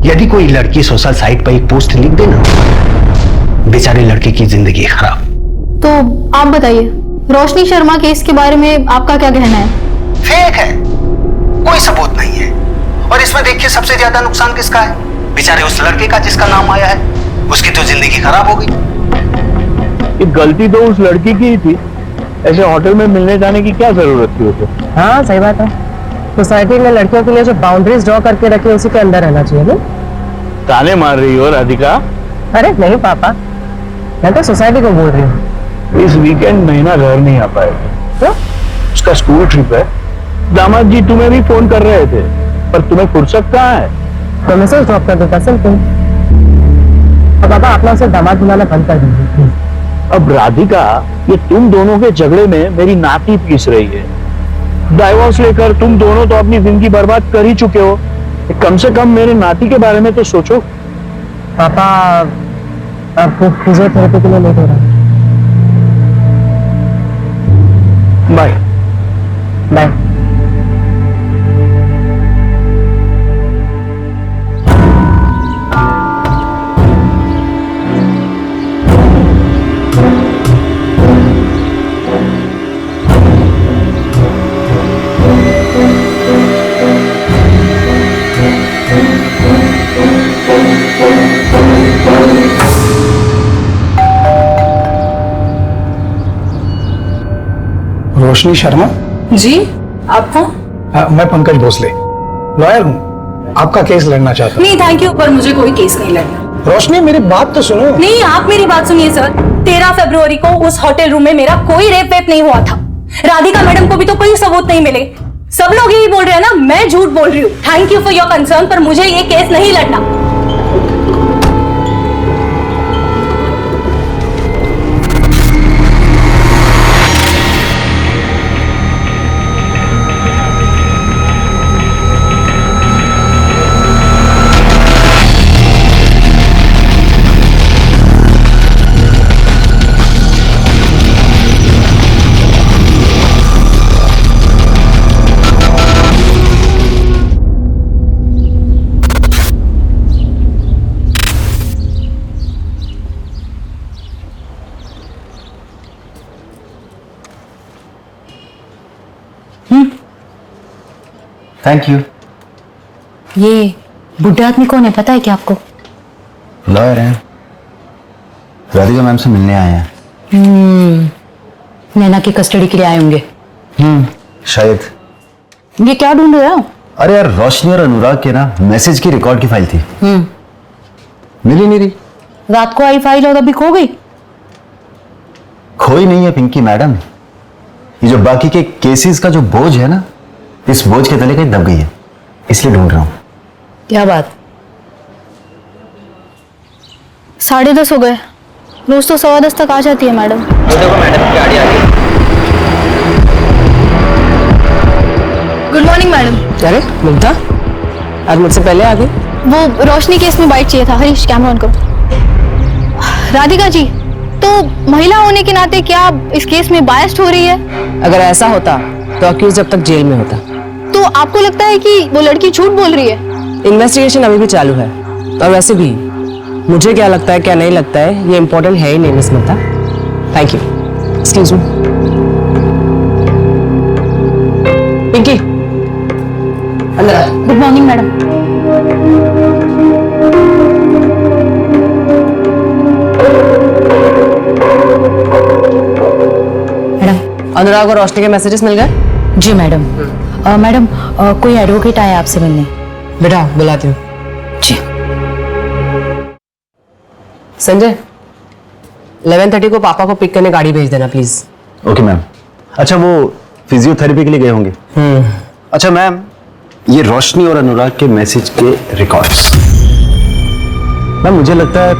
यदि कोई लड़की सोशल साइट पर एक पोस्ट लिख देना, बेचारे लड़के की जिंदगी खराब। तो आप बताइए, रोशनी शर्मा केस के बारे में आपका क्या कहना है? फेक है, कोई सबूत नहीं है। और इसमें देखिए सबसे ज्यादा नुकसान किसका है? बेचारे उस लड़के का जिसका नाम आया है, उसकी तो जिंदगी खराब हो गई। ये गलती तो उस लड़की की ही थी, ऐसे होटल में मिलने जाने की क्या जरूरत थी उसे? हाँ सही बात है, सोसाइटी ने लड़कियों के लिए जो बाउंड्रीज ड्रॉ करके रखी उसी के अंदर रहना चाहिए। नहीं ताने मार रही हो राधिका? अरे नहीं पापा, मैं तो सोसाइटी को बोल रही हूँ। इस वीकेंड महीना घर नहीं आ पाएगा। तो? उसका स्कूल ट्रिप है। दामाद जी तुम्हें भी फोन कर रहे थे, पर तुम्हें फुर्सत कहाँ है? तो मैसेज ड्रॉप कर देता सिंपल। और पापा अपना उसे दामाद बुलाना बंद कर दीजिए। अब राधिका, ये तुम दोनों के झगड़े में मेरी नाती पीस रही है। डाइवोर्स लेकर तुम दोनों तो अपनी जिंदगी बर्बाद कर ही चुके हो, कम से कम मेरे नाती के बारे में तो सोचो। पापा आपको फिजियोथेरेपी के लिए लेट हो रहा है। Bye bye. रोशनी शर्मा जी, आप कौन? मैं पंकज भोसले, लॉयर हूँ, आपका केस लड़ना चाहता हूँ। नहीं थैंक यू, पर मुझे कोई केस नहीं लड़ना। रोशनी मेरी बात तो सुनो। नहीं, आप मेरी बात सुनिए सर। 13 फरवरी को उस होटल रूम में मेरा कोई रेप वेप नहीं हुआ था। राधिका मैडम को भी तो कोई सबूत नहीं मिले। सब लोग यही बोल रहे हैं ना, मैं झूठ बोल रही हूँ। Thank you for your concern, पर मुझे ये केस नहीं लड़ना। Thank you. ये बुढ़े आदमी कौन है, पता है क्या आपको? लॉयर हैं, राधिका मैम से मिलने आए हैं। नैना की कस्टडी के लिए आए होंगे। शायद। ये क्या ढूंढ रहे हो? अरे यार, रोशनी और अनुराग के ना मैसेज की रिकॉर्ड की फाइल थी, मिली नहीं रही। रात को आई फाइल और अभी खो गई। खोई नहीं है पिंकी मैडम, ये जो बाकी के केसेस का जो बोझ है ना, इस बोझ के तले कहीं दब गई है, इसलिए ढूंढ रहा हूं। क्या बात? 10:30 हो गए। रोज तो 10:15 तक आ जाती है मैडम। देखो मैडम की गाड़ी आ गई। Good morning madam. अरे मुग्धा, आज मुझसे पहले आ गई। वो रोशनी केस में बाइट चाहिए था। हरीश, कैमरा ऑन करो। राधिका जी, तो महिला होने के नाते क्या आप इस केस में बायस्ड हो रही है? अगर ऐसा होता तो अक्यूज जब तक जेल में होता। तो आपको लगता है कि वो लड़की झूठ बोल रही है? इन्वेस्टिगेशन अभी भी चालू है, और वैसे भी मुझे क्या लगता है क्या नहीं लगता है ये इंपॉर्टेंट है ही नहीं miss Mugdha. Thank you. Excuse me Pinky, अंदर आ। Good morning madam. अनुराग और रोशनी के मैसेजेस मिल गए? जी मैडम। मैडम, कोई एडवोकेट आया आपसे मिलने। बेटा बुलाती हूँ। जी। संजय, 11:30 को पापा को पिक करने गाड़ी भेज देना प्लीज। Okay ma'am. अच्छा, वो फिजियोथेरेपी के लिए गए होंगे। अच्छा मैम, ये रोशनी और अनुराग के मैसेज के रिकॉर्ड्स, मैम मुझे लगता है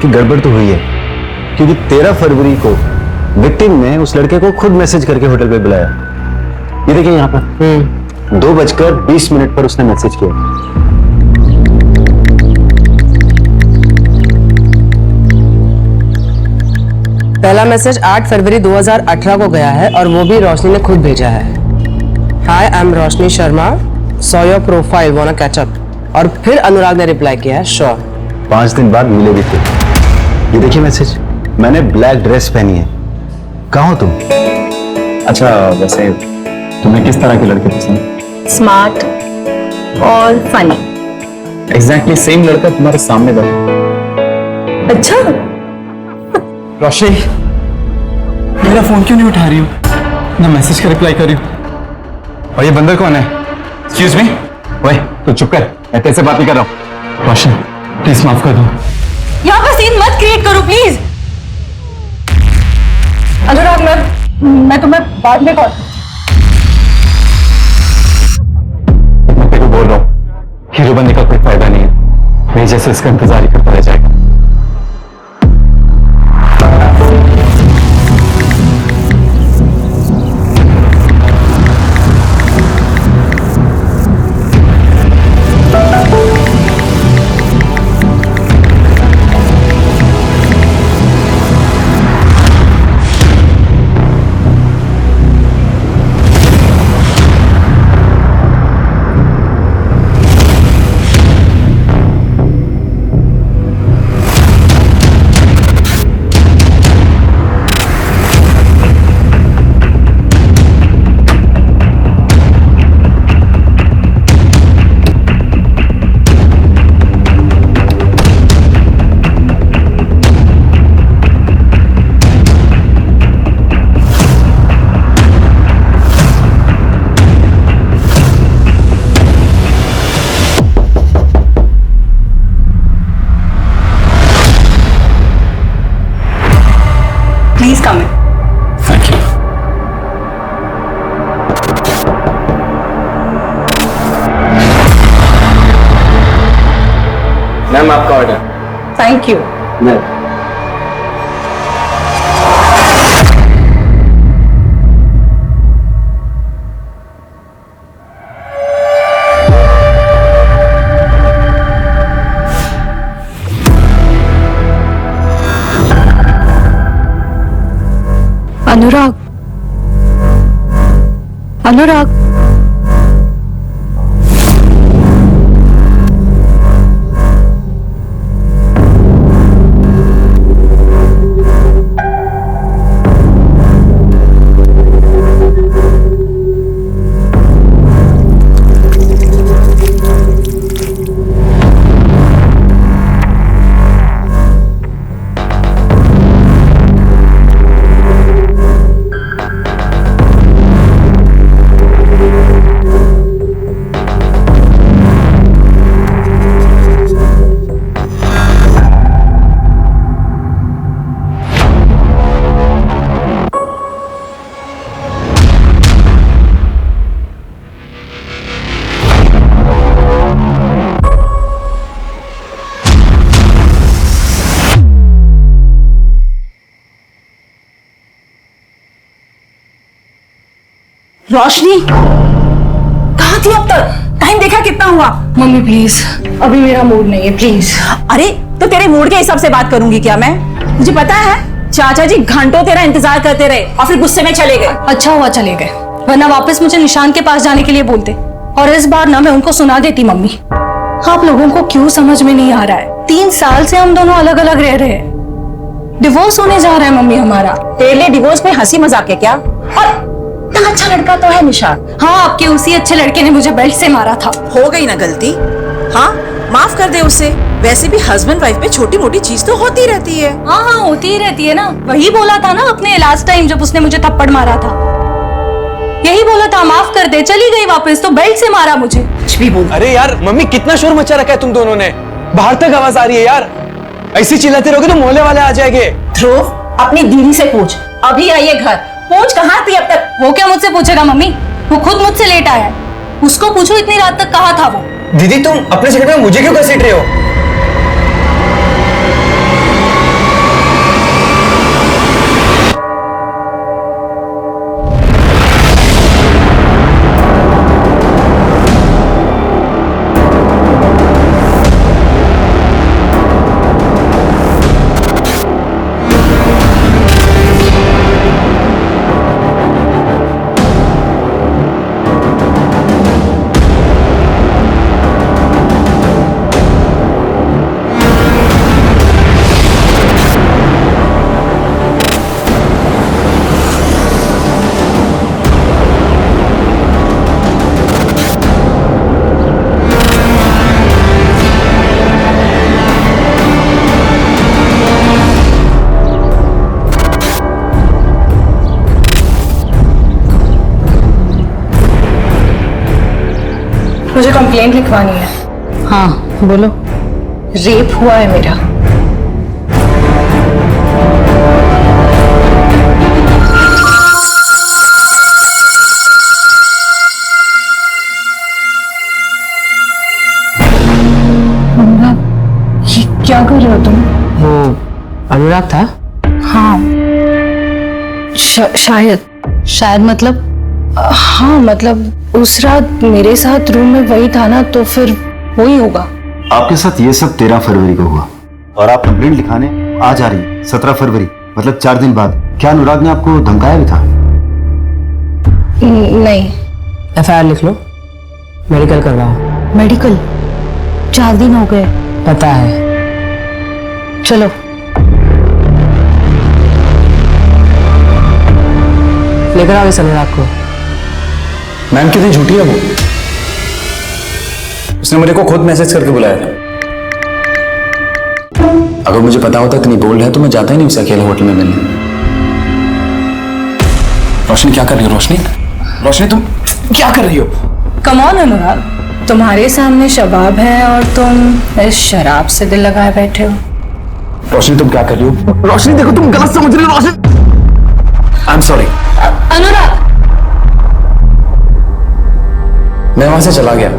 कि गड़बड़ तो हुई है, क्योंकि 13 फरवरी को विक्टिम ने उस लड़के को खुद मैसेज करके होटल पे बुलाया। ये देखिए यहाँ पर 2:20 पर उसने मैसेज किया। पहला मैसेज 8 फरवरी 2018 को गया है और वो भी रोशनी ने खुद भेजा है। Hi, I am Roshni Sharma, saw your profile, wanna catch up. और फिर अनुराग ने रिप्लाई किया है, श्योर। 5 दिन बाद मिले भी थे। ये देखिए मैसेज, मैंने ब्लैक ड्रेस पहनी है, कहाँ हो तुम? अच्छा, वैसे तुम्हें किस तरह के लड़के पसंद? स्मार्ट और फनी। एग्जैक्टली सेम लड़का तुम्हारे सामने बैठा। अच्छा, रोशनी, मेरा फोन क्यों नहीं उठा रही हो? ना मैसेज का रिप्लाई कर रही हो। और ये बंदर कौन है? Excuse me. ओए, तू चुप कर, मैं तेरे से बात नहीं कर रहा हूँ। रोशनी, प्लीज माफ कर दो। यहाँ पर सीन मत क्रिएट करो प्लीज। अनुराग, मैं तुम्हें बाद में कॉल। मैं तेरे को बोल रहा हूँ, हीरो बनने का कोई फायदा नहीं है, मेरे जैसे इसका इंतजार ही करता रह जाएगा। Please come in. Thank you. Ma'am, आपका order. Thank you. Anurag, Anurag, Roshni कहाँ थी अब तक? टाइम देखा कितना हुआ? मम्मी प्लीज, अभी मेरा मूड नहीं है, प्लीज। अरे तो तेरे मूड के हिसाब से बात करूंगी क्या मैं? मुझे पता है चाचा जी घंटों तेरा इंतजार करते रहे और फिर गुस्से में चले गए। अच्छा हुआ चले गए, वरना वापस मुझे निशान के पास जाने के लिए बोलते और इस बार ना मैं उनको सुना देती। मम्मी, आप लोगों को क्यों समझ में नहीं आ रहा है? 3 साल से हम दोनों अलग अलग रह रहे हैं, डिवोर्स होने जा रहा है मम्मी हमारा। तेरे लिए डिवोर्स पे हंसी मजाक है क्या? और इतना अच्छा लड़का तो है निशान। हाँ, आपके उसी अच्छे लड़के ने मुझे बेल्ट से मारा था। हो गई ना गलती, हाँ माफ कर दे उसे। वैसे भी हस्बैंड वाइफ में छोटी मोटी चीज तो होती रहती है। हाँ हाँ होती ही रहती है ना, वही बोला था ना अपने लास्ट टाइम जब उसने मुझे थप्पड़ मारा था, यही बोला था माफ कर दे। चली गई वापस तो बेल्ट से मारा मुझे। कुछ भी बोल। अरे यार मम्मी, कितना शोर मचा रखा है तुम दोनों ने, बाहर तक आवाज आ रही है यार। ऐसे चिल्लाते रहोगे तो मोहल्ले वाले आ जाएंगे। ध्रुव, अपनी दीदी से पूछ, अभी आई है घर, पूछ कहाँ थी अब तक? वो क्या मुझसे पूछेगा मम्मी, वो खुद मुझसे लेट आया है, उसको पूछो इतनी रात तक कहाँ था वो। दीदी तुम अपने सिगरेट में मुझे क्यों घसीट रहे हो? मुझे कंप्लेंट लिखवानी है। हाँ बोलो। रेप हुआ है मेरा। ये क्या कर रहे हो तुम? वो अनुराग था? हाँ शायद मतलब हाँ मतलब उस रात मेरे साथ रूम में वही था ना, तो फिर वही होगा। आपके साथ ये सब 13 फरवरी को हुआ और आप कंप्लेंट लिखाने आज आ रही 17 फरवरी, मतलब 4 दिन बाद। क्या अनुराग ने आपको धमकाया भी था? नहीं। FIR लिख लो, मेडिकल करवाओ। मेडिकल? 4 दिन हो गए। पता है, चलो। लेकर आओ इस अनुराग को। मैम कितनी झूठी है वो, उसने मेरे को खुद मैसेज करके बुलाया था। अगर मुझे पता होता इतनी बोल्ड है तो मैं जाता ही नहीं उसे अकेले होटल में मिलने। रोशनी क्या कर रही हो? रोशनी तुम क्या कर रही हो? कम ऑन अनुराग, तुम्हारे सामने शबाब है और तुम इस शराब से दिल लगाए बैठे हो। रोशनी तुम क्या कर रही हो? रोशनी देखो तुम गलत समझ रही हो। रोशनी आई एम सॉरी। अनुराग, मैं वहां से चला गया।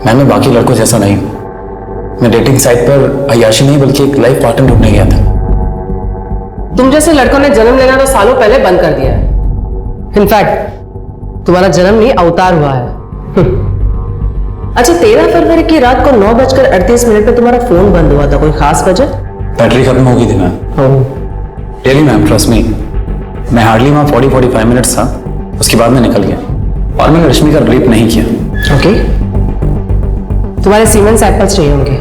मैं बाकी लड़कों जैसा नहीं हूं। मैं डेटिंग साइट पर अय्याशी नहीं बल्कि एक लाइफ पार्टनर ढूंढने गया था। तुम जैसे लड़कों ने जन्म लेना तो सालों पहले बंद कर दिया है। इनफैक्ट तुम्हारा जन्म नहीं अवतार हुआ है। अच्छा, 13 फरवरी की रात को 9:38 पे तुम्हारा फोन बंद हुआ था, कोई खास वजह? बैटरी खत्म हो गई थी ma'am. Really ma'am, trust me. मैं हार्डली वहां 40-45 मिनट्स था, उसके बाद मैं निकल गया और मैंने रश्मि का रेप नहीं किया। ओके, तुम्हारे सीमेंट सैंपल्स चाहिए होंगे।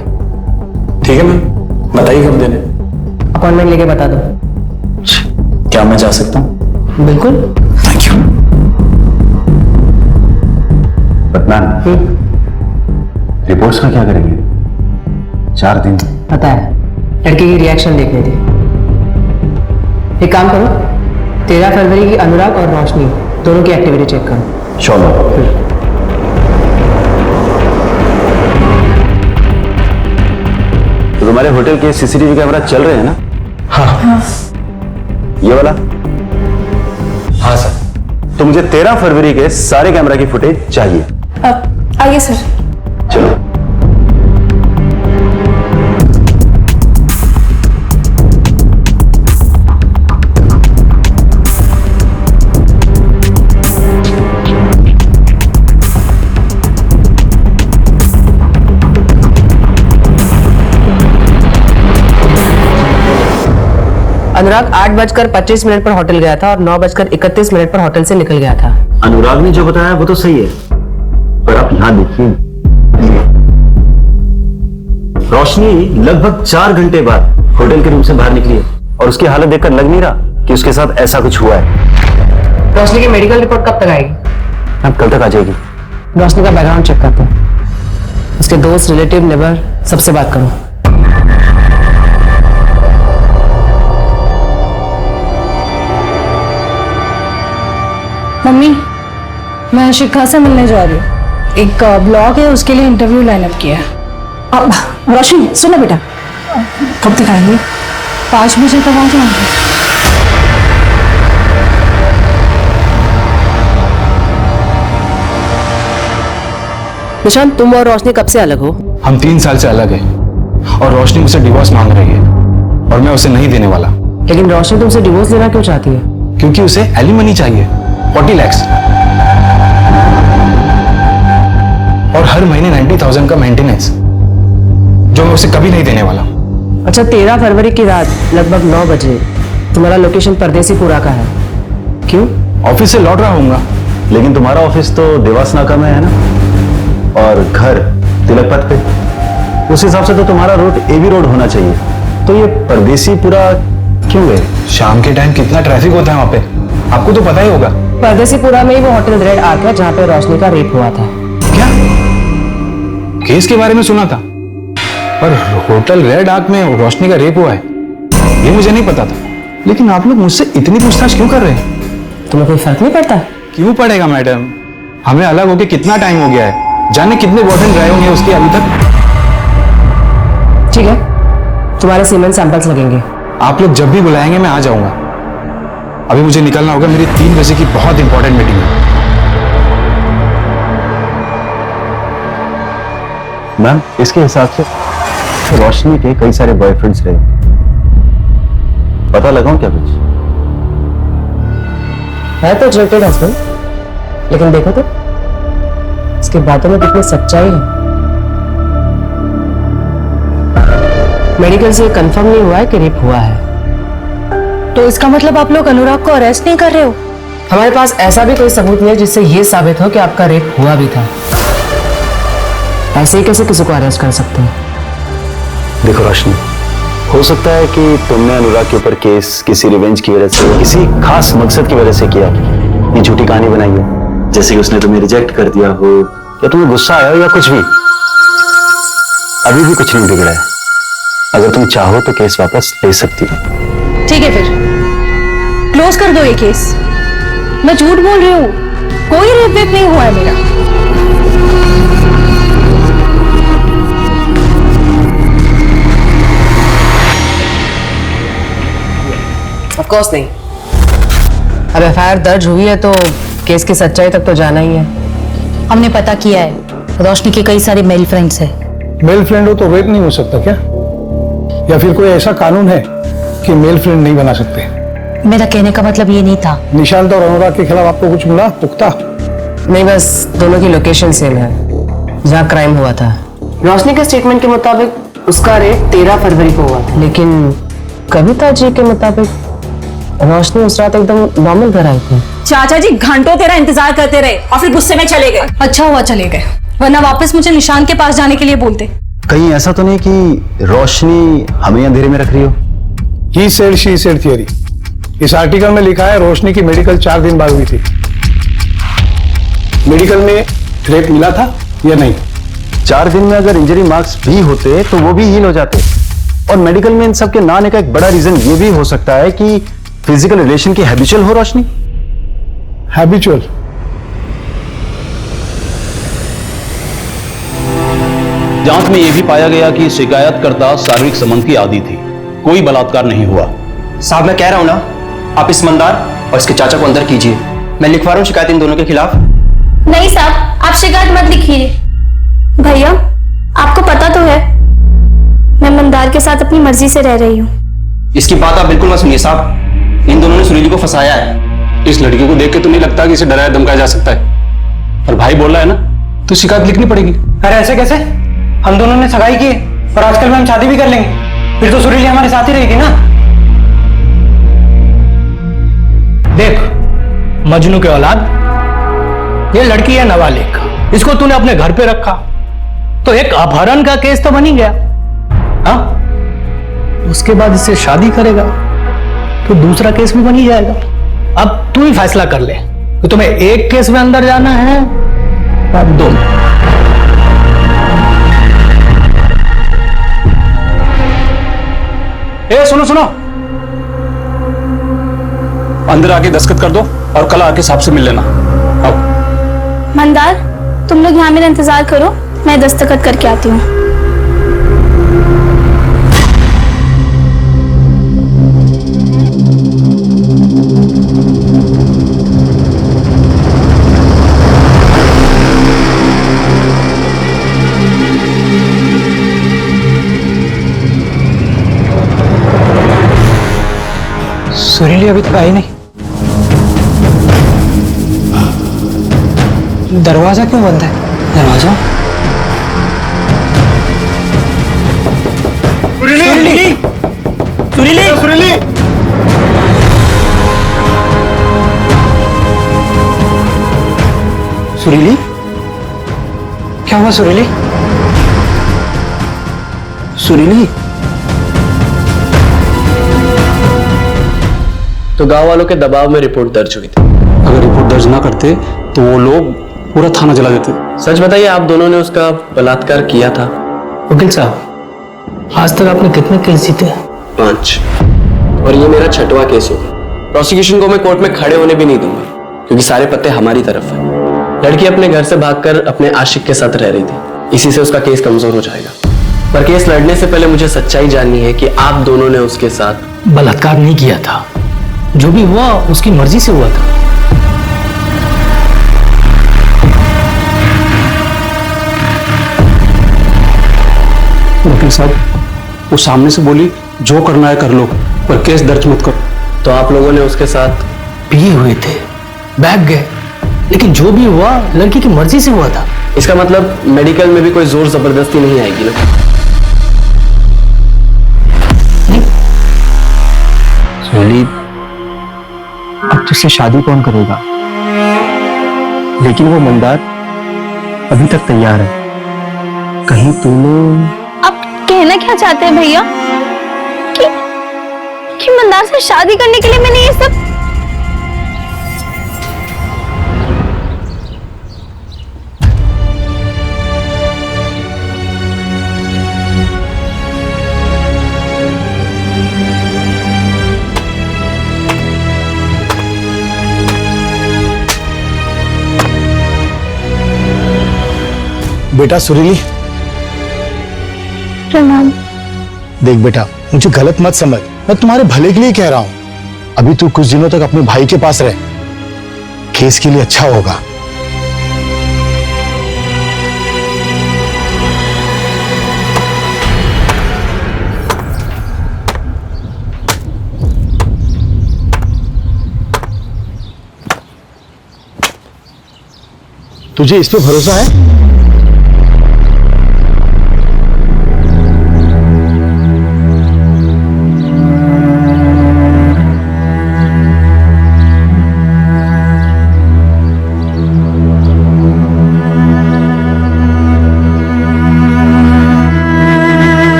ठीक है मैम, बताइए कब देने? अपॉइंटमेंट लेके बता दो। क्या मैं जा सकता हूँ? बिल्कुल। Thank you. रिपोर्ट्स का क्या करेंगे? 4 दिन। पता है, लड़की की रिएक्शन देखनी थी। एक काम करो, 13 फरवरी की अनुराग और रोशनी दोनों की एक्टिविटी चेक करो। श्योर। तो तुम्हारे होटल के CCTV कैमरा चल रहे हैं ना? हाँ। ये वाला? हाँ सर। तो मुझे 13 फरवरी के सारे कैमरा की फुटेज चाहिए। आइए सर। चलो। अनुराग 8:25 पर होटल गया था और 9:31 पर होटल से निकल गया था। अनुराग ने जो बताया वो तो सही है, पर आप यहां देखिए, रोशनी लगभग 4 घंटे बाद होटल के रूम से बाहर निकली है और उसकी हालत देखकर लग नहीं रहा कि उसके साथ ऐसा कुछ हुआ है। रोशनी की मेडिकल रिपोर्ट कब तक आएगी? अब कल तक आ जाएगी। रोशनी का बैकग्राउंड चेक करते हैं, उसके दोस्त, रिलेटिव, नेबर सबसे बात करो। मम्मी, मैं शिखा से मिलने जा रही हूँ। एक ब्लॉग है, उसके लिए इंटरव्यू लाइनअप किया है। अब रोशनी सुनो बेटा, कब तक आएंगे? 5 बजे तक आ जाऊंगी। निशांत, तुम और रोशनी कब से अलग हो? हम 3 साल से अलग हैं और रोशनी मुझसे डिवोर्स मांग रही है और मैं उसे नहीं देने वाला। लेकिन रोशनी तुमसे डिवोर्स लेना क्यों चाहती है? क्योंकि उसे एलिमनी चाहिए, 40 लाख और हर महीने 90,000 का मेंटेनेंस, जो मैं उसे कभी नहीं देने वाला। अच्छा, 13 फरवरी की रात लगभग 9 बजे तुम्हारा लोकेशन परदेसीपुरा का है, क्यों? ऑफिस से लौट रहा हूँगा। लेकिन तुम्हारा ऑफिस तो देवास नाका में है ना, और घर तिलक पथ पे। उस हिसाब से तो तुम्हारा रूट एबी रोड होना चाहिए, तो ये परदेसीपुरा क्यों गए? शाम के टाइम कितना ट्रैफिक होता है वहां पे, आपको तो पता ही होगा। परदेसीपुरा में ही वो होटल रेड आर्क है जहाँ पे रोशनी का रेप हुआ था। क्या? केस के बारे में सुना था, पर होटल रेड आर्क में रोशनी का रेप हुआ है ये मुझे नहीं पता था। लेकिन आप लोग मुझसे इतनी पूछताछ क्यों कर रहे हैं? तुम्हें कोई फर्क नहीं पड़ता? क्यों पड़ेगा मैडम, हमें अलग होके कितना टाइम हो गया है, जाने कितने बॉयफ्रेंड रहे होंगे उसके अभी तक। ठीक है, तुम्हारे सीमेंट सैंपल्स लगेंगे। आप लोग जब भी बुलाएंगे मैं आ जाऊंगा। अभी मुझे निकलना होगा, मेरी 3 बजे की बहुत इंपॉर्टेंट मीटिंग है। मैम, इसके हिसाब से रोशनी के कई सारे बॉयफ्रेंड्स रहे, पता लगाऊं क्या कुछ? है तो जेटेड हस्बैंड, लेकिन देखो तो इसके बातों में कितनी सच्चाई है। मेडिकल से कंफर्म नहीं हुआ है कि रेप हुआ है। तो इसका मतलब आप लोग अनुराग को अरेस्ट नहीं कर रहे हो? हमारे पास ऐसा भी कोई सबूत नहीं है जिससे ये साबित हो कि आपका रेप हुआ भी था। ऐसे ही कैसे किसी को अरेस्ट कर सकते हैं? देखो रोशनी, हो सकता है कि तुमने अनुराग के ऊपर केस किसी रिवेंज की वजह से, किसी खास मकसद की वजह से किया, ये झूठी कहानी बनाई हो, जैसे कि उसने तुम्हें रिजेक्ट कर दिया हो या तुम्हें गुस्सा आया हो या कुछ भी। अभी भी कुछ नहीं बिगड़ा है, अगर तुम चाहो तो केस वापस ले सकती हो। ठीक है, फिर क्लोज कर दो ये केस। मैं झूठ बोल रही हूँ, कोई रेप वेप नहीं हुआ है मेरा। ऑफ कोर्स नहीं। अब एफआईआर दर्ज हुई है तो केस की सच्चाई तक तो जाना ही है। हमने पता किया है, रोशनी के कई सारे मेल फ्रेंड्स हैं। मेल फ्रेंड हो तो रेप नहीं हो सकता क्या? या फिर कोई ऐसा कानून है कि मेल फ्रेंड नहीं बना सकते? मेरा कहने का मतलब ये नहीं था। निशांत और अनुराग के खिलाफ आपको कुछ मिला पुख्ता? नहीं, बस दोनों की लोकेशन सेम है जहाँ क्राइम हुआ था। रोशनी के स्टेटमेंट के मुताबिक उसका रेप 13 फरवरी को हुआ था, लेकिन कविता जी के मुताबिक रोशनी उस रात एकदम नॉर्मल घर आई थी। चाचा जी घंटों तेरा इंतजार करते रहे और फिर गुस्से में चले गए। अच्छा हुआ चले गए, वरना वापस मुझे निशान के पास जाने के लिए बोलते। कहीं ऐसा तो नहीं कि रोशनी हमें अंधेरे में रख रही हो? He said she said theory. इस आर्टिकल में लिखा है रोशनी की मेडिकल 4 दिन बाद हुई थी। मेडिकल में रेप मिला था या नहीं? 4 दिन में अगर इंजरी मार्क्स भी होते तो वो भी हील हो जाते। और मेडिकल में इन सब के ना आने का एक बड़ा रीजन ये भी हो सकता है कि फिजिकल रिलेशन की हैबिचुअल हो रोशनी। हैबिचुअल? जांच में यह भी पाया गया कि शिकायतकर्ता शारीरिक संबंध की आदी थी, कोई बलात्कार नहीं हुआ। साहब मैं कह रहा हूं ना, आप इस मंदार और इसके चाचा को अंदर कीजिए। मैं लिखवा रहा हूं शिकायत इन दोनों के खिलाफ। नहीं साहब, आप शिकायत मत लिखिए। भैया, आपको पता तो है मैं मंदार के साथ अपनी मर्जी से रह रही हूँ। इसकी बात आप बिल्कुल मत सुनिए साहब, इन दोनों ने सुरीली को फंसाया है। इस लड़की को देख के तो नहीं लगता कि इसे डराया धमकाया जा सकता है, पर भाई बोल रहा है ना तो शिकायत लिखनी पड़ेगी। अरे ऐसे कैसे? हम दोनों ने सगाई की है और आजकल में हम शादी भी कर लेंगे, फिर तो सुरीली हमारे साथ ही रहेगी ना। देख मजनू के औलाद, ये लड़की है नाबालिग, इसको तूने अपने घर पे रखा तो एक अपहरण का केस तो बन ही गया। हाँ, उसके बाद इससे शादी करेगा तो दूसरा केस भी बन ही जाएगा। अब तू ही फैसला कर ले कि तुम्हें एक केस में अंदर जाना है या दो में। ए सुनो सुनो, अंदर आके दस्तखत कर दो और कल आके साहब से मिल लेना। आओ। मंदार, तुम लोग यहाँ मेरा इंतजार करो, मैं दस्तखत करके आती हूँ। सुरीली अभी तक आई नहीं। दरवाजा क्यों बंद है? दरवाजा सुरीली सुरीली सुरीली सुरीली, क्या हुआ सुरीली? सुरीली, तो गांव वालों के दबाव में रिपोर्ट दर्ज हुई थी। अगर रिपोर्ट दर्ज ना करते तो वो लोग पूरा थाना जला देते। सच बताइए, आप दोनों ने उसका बलात्कार किया था? वकील साहब, आज तक आपने कितने केस जीते? 5, और ये मेरा 6वां केस होगा। प्रोसिक्यूशन को मैं कोर्ट में खड़े होने भी नहीं दूंगा, क्योंकि सारे पत्ते हमारी तरफ हैं। लड़की अपने घर से भागकर अपने आशिक के साथ रह रही थी, इसी से उसका केस कमजोर हो जाएगा। पर केस लड़ने से पहले मुझे सच्चाई जाननी है कि आप दोनों ने उसके साथ बलात्कार नहीं किया था। जो भी हुआ उसकी मर्जी से हुआ था। वकील साहब, वो सामने से बोली जो करना है कर लो, पर केस दर्ज मत करो। तो आप लोगों ने उसके साथ पिए हुए थे, बैग गए, लेकिन जो भी हुआ लड़की की मर्जी से हुआ था। इसका मतलब मेडिकल में भी कोई जोर जबरदस्ती नहीं आएगी ना? सुनील, अब तुझसे शादी कौन करेगा? लेकिन वो मंदार अभी तक तैयार है। कहीं तूने... आप कहना क्या चाहते हैं भैया? कि मंदार से शादी करने के लिए मैंने ये सब... बेटा सुरीली, प्रणाम। देख बेटा, मुझे गलत मत समझ, मैं तुम्हारे भले के लिए कह रहा हूं। अभी तू कुछ दिनों तक अपने भाई के पास रह, केस के लिए अच्छा होगा। तुझे इस पे भरोसा है?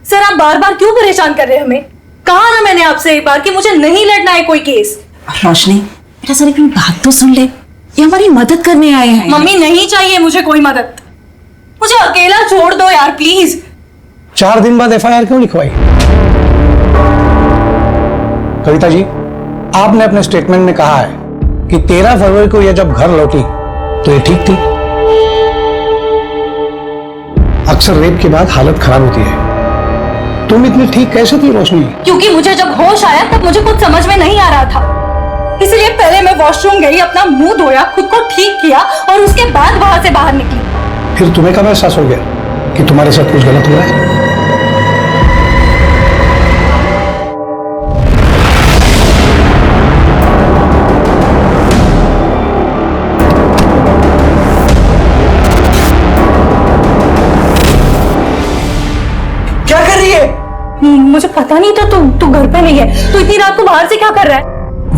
सर, आप बार बार क्यों परेशान कर रहे हैं हमें? कहा ना मैंने आपसे एक बार कि मुझे नहीं लड़ना है कोई केस। रोशनी, बेटा सर अपनी बात तो सुन ले, ये हमारी मदद करने आए हैं। मम्मी, नहीं चाहिए मुझे कोई मदद, मुझे अकेला छोड़ दो यार प्लीज। 4 दिन बाद FIR क्यों लिखवाई? कविता जी, आपने अपने स्टेटमेंट में कहा है कि 13 फरवरी को यह जब घर लौटी तो ये ठीक थी। अक्सर रेप के बाद हालत खराब होती है। तुम इतनी ठीक कैसे थी रोशनी? क्योंकि मुझे जब होश आया तब मुझे कुछ समझ में नहीं आ रहा था, इसलिए पहले मैं वॉशरूम गई, अपना मुंह धोया, खुद को ठीक किया और उसके बाद वहां से बाहर निकली। फिर तुम्हें कब एहसास हो गया कि तुम्हारे साथ कुछ गलत हो रहा है? क्या कर रही है? मुझे पता नहीं था तू घर पे नहीं है। तू इतनी रात को बाहर से क्या कर रहा है?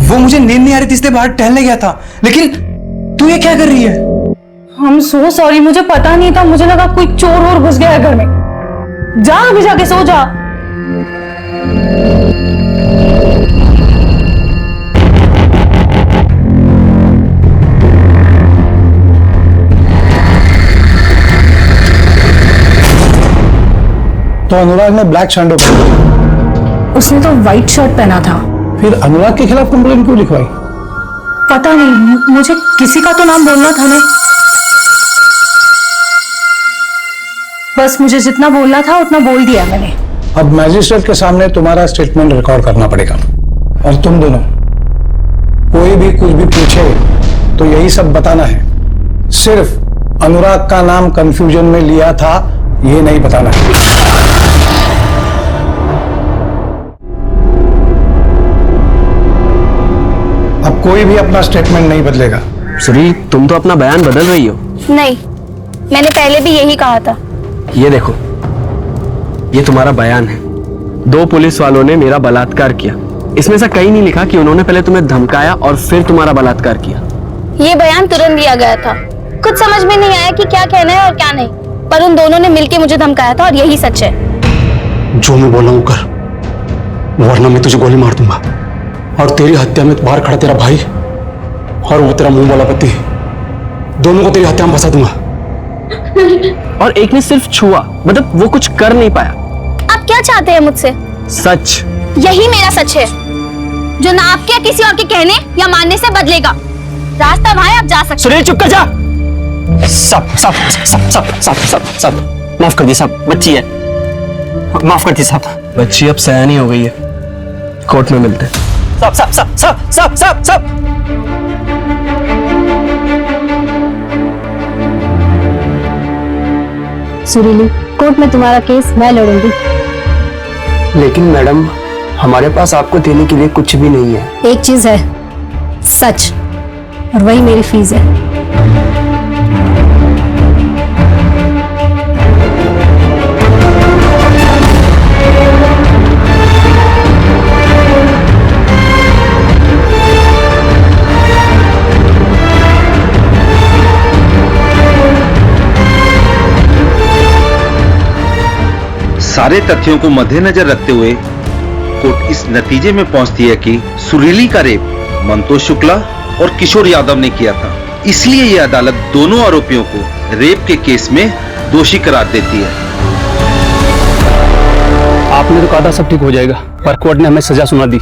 वो मुझे नींद नहीं आ रही थी इसलिए बाहर टहलने गया था, लेकिन तू ये क्या कर रही है? I'm so sorry, मुझे पता नहीं था, मुझे लगा कोई चोर और घुस गया है घर में। जा अभी जाके सो जा। तो अनुराग ने ब्लैक शैंडो पहना, उसने तो व्हाइट शर्ट पहना था। फिर अनुराग के खिलाफ कंप्लेंट क्यों लिखवाई? पता नहीं, मुझे किसी का तो नाम बोलना था ना। बस मुझे जितना बोलना था उतना बोल दिया मैंने। अब मैजिस्ट्रेट के सामने तुम्हारा स्टेटमेंट रिकॉर्ड करना पड़ेगा, और तुम दोनों कोई भी कुछ भी पूछे तो यही सब बताना है। सिर्फ अनुराग का नाम कंफ्यूजन में लिया था ये नहीं बताना है। अब कोई भी अपना स्टेटमेंट नहीं बदलेगा। सुरील, तुम तो अपना बयान बदल रही हो। नहीं, मैंने पहले भी यही कहा था। ये देखो, ये तुम्हारा बयान है। 2 पुलिस वालों ने मेरा बलात्कार किया। इसमें से कहीं नहीं लिखा कि उन्होंने पहले तुम्हें धमकाया और फिर तुम्हारा बलात्कार किया। ये बयान तुरंत दिया गया था। कुछ समझ में नहीं आया कि क्या कहना है और क्या नहीं, पर उन दोनों ने मिलकर मुझे धमकाया था और यही सच है। जो मैं बोल रहा हूं कर, वरना मैं तुझे गोली मार दूंगा। और तेरी हत्या में बाहर खड़ा तेरा भाई और वो तेरा मुंह वाला पति, दोनों को तेरी हत्या में फंसा दूंगा। और एक ने सिर्फ छुआ, मतलब वो कुछ कर नहीं पाया। आप क्या चाहते हैं मुझसे? सच। यही मेरा सच है, जो ना आपके या किसी और के कहने या मानने से बदलेगा। रास्ता वहां है, आप जा सकते हैं। सुनील, चुप कर जा। सब सब सब सब सब सब सब माफ कर दी साहब, बच्ची है, माफ कर दी साहब। बच्ची अब सयानी हो गई है, कोर्ट में मिलते हैं। सब सब सब सब सब सब सब सुरीली, कोर्ट में तुम्हारा केस मैं लड़ूंगी। लेकिन मैडम, हमारे पास आपको देने के लिए कुछ भी नहीं है। एक चीज है, सच, और वही मेरी फीस है। सारे तथ्यों को मद्देनजर रखते हुए कोर्ट इस नतीजे में पहुंचती है कि सुरीली का रेप मंतोष शुक्ला और किशोर यादव ने किया था। इसलिए यह अदालत दोनों आरोपियों को रेप के केस में दोषी करार देती है। आपने तो कहा था सब ठीक हो जाएगा, पर कोर्ट ने हमें सजा सुना दी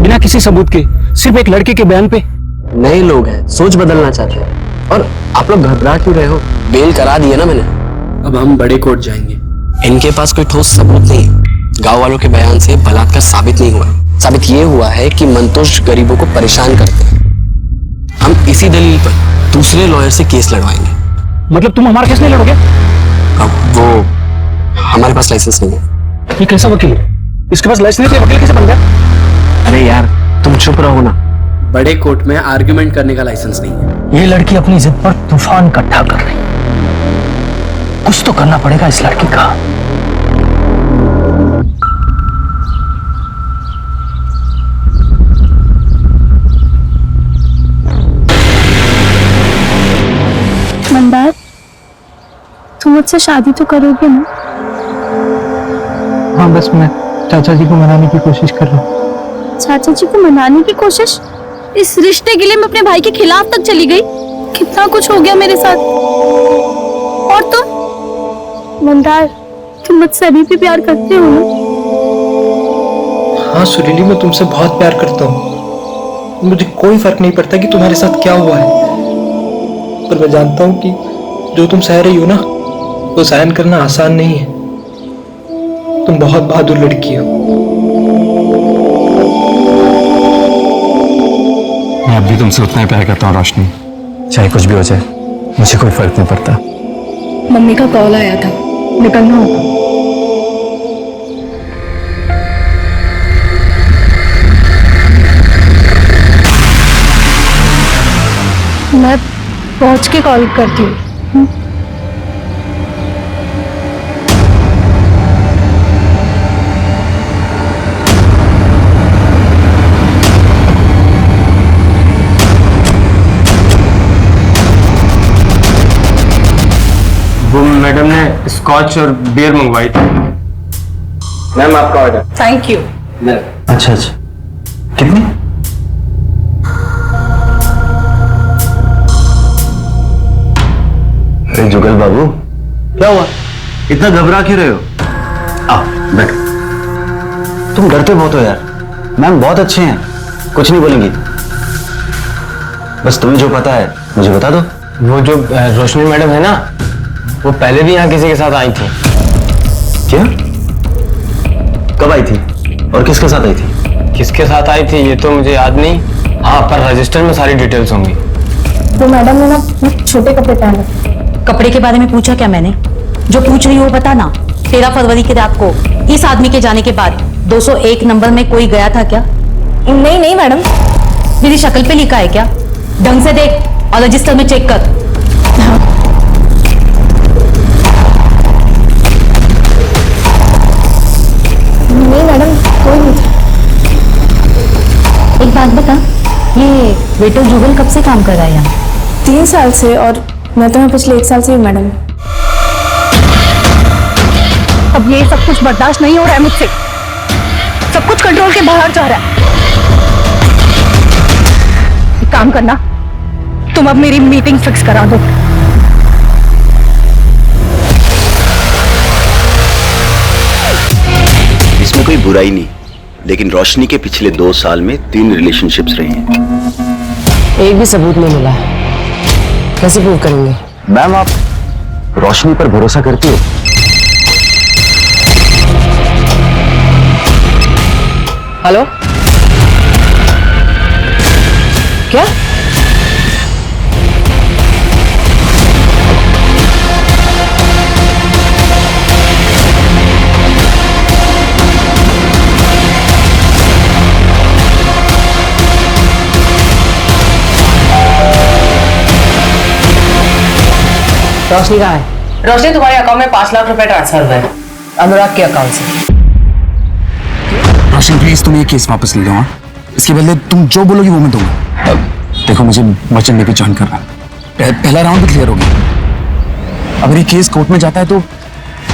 बिना किसी सबूत के, सिर्फ एक लड़के के बयान पे। नए लोग हैं, सोच बदलना चाहते हैं, और आप लोग घबरा क्यों रहे हो? बेल करा दिया ना मैंने। अब हम बड़े कोर्ट जाएंगे। इनके पास कोई ठोस सबूत नहीं है। गांव वालों के बयान से बलात्कार साबित नहीं हुआ। साबित ये हुआ है कि मंतोष गरीबों को परेशान करते हैं। हम इसी दलील पर दूसरे लॉयर से केस लड़वाएंगे। मतलब तुम हमारा केस नहीं लड़ोगे? अब वो हमारे पास लाइसेंस नहीं है। ये कैसा वकील है? इसके पास लाइसेंस नहीं है, वकील कैसे बन गया? अरे यार, तुम चुप रहो ना। बड़े कोर्ट में आर्ग्यूमेंट करने का लाइसेंस नहीं है। ये लड़की अपनी जिद पर तूफान इकट्ठा कर रही, कुछ तो करना पड़ेगा इस लड़की का। मंदार, तुम मुझसे शादी तो करोगे ना? हाँ, बस मैं चाचा जी को मनाने की कोशिश कर रहा हूँ। चाचा जी को मनाने की कोशिश? इस रिश्ते के लिए मैं अपने भाई के खिलाफ तक चली गई। कितना कुछ हो गया मेरे साथ। और तुम? मंदार, तुम मुझसे अभी भी प्यार करते हो ना? हाँ सुरीली, मैं तुमसे बहुत प्यार करता हूँ। मुझे कोई फर्क नहीं पड़ता कि तुम्हारे साथ क्या हुआ है, पर मैं जानता हूँ कि जो तुम सह रही हो ना, को सहन करना आसान नहीं है। तुम बहुत बहादुर लड़की हो। मैं अब भी तुमसे उतना ही प्यार करता हूँ रोशनी, चाहे कुछ भी हो जाए मुझे कोई फर्क नहीं पड़ता। मम्मी का कॉल आया था, निकलना होगा। मैं पहुंच के कॉल करती हूँ। वो मैडम ने स्कॉच और बियर मंगवाई थी। मैम आपका ऑर्डर। Thank you. अच्छा अच्छा, कितनी? अरे जुगल बाबू, क्या हुआ? इतना घबरा क्यों रहे हो? आओ बैठो। तुम डरते बहुत हो यार। मैम बहुत अच्छे हैं, कुछ नहीं बोलेंगी। बस तुम्हें जो पता है मुझे बता दो। वो जो रोशनी मैडम है ना, वो पहले भी यहाँ किसी के साथ आई थी। क्या? कब आई थी और किसके साथ आई थी? किसके साथ आई थी ये तो मुझे याद नहीं। हाँ, पर रजिस्टर में सारी डिटेल्स होंगी। तो मैडम ने ना छोटे कपड़े पहने। कपड़े के बारे में पूछा क्या मैंने? जो पूछ रही हो वो बता ना। 13 फरवरी की रात को इस आदमी के जाने के बाद 201 नंबर में कोई गया था क्या? नहीं नहीं मैडम। मेरी शक्ल पे लिखा है क्या? ढंग से देख और रजिस्टर में चेक कर। नहीं मैडम, कोई नहीं। एक बात बता, ये वेटर जुगल कब से काम कर रहा है यहाँ? 3 साल से, और मैं तो यहाँ पिछले 1 साल से हूँ मैडम। अब ये सब कुछ बर्दाश्त नहीं हो रहा है मुझसे। सब कुछ कंट्रोल के बाहर जा रहा है। एक काम करना, तुम अब मेरी मीटिंग फिक्स करा दो। इसमें कोई बुराई नहीं, लेकिन रोशनी के पिछले 2 साल में 3 रिलेशनशिप्स रहे हैं। एक भी सबूत नहीं मिला, कैसे प्रूव करेंगे? मैम आप रोशनी पर भरोसा करती हो? हेलो, क्या? रोशनी कहाँ है? रोशनी, तुम्हारे अकाउंट में 5 लाख रुपए ट्रांसफर हुए हैं अनुराग के अकाउंट से। रोशनी प्लीज तुम ये केस वापस ले लो। हाँ, इसके बदले तुम जो बोलोगी वो मैं दूंगा। देखो मुझे वचन लेके ज्वाइन कर रहा है। पहला राउंड भी क्लियर हो गया। अगर ये केस कोर्ट में जाता है तो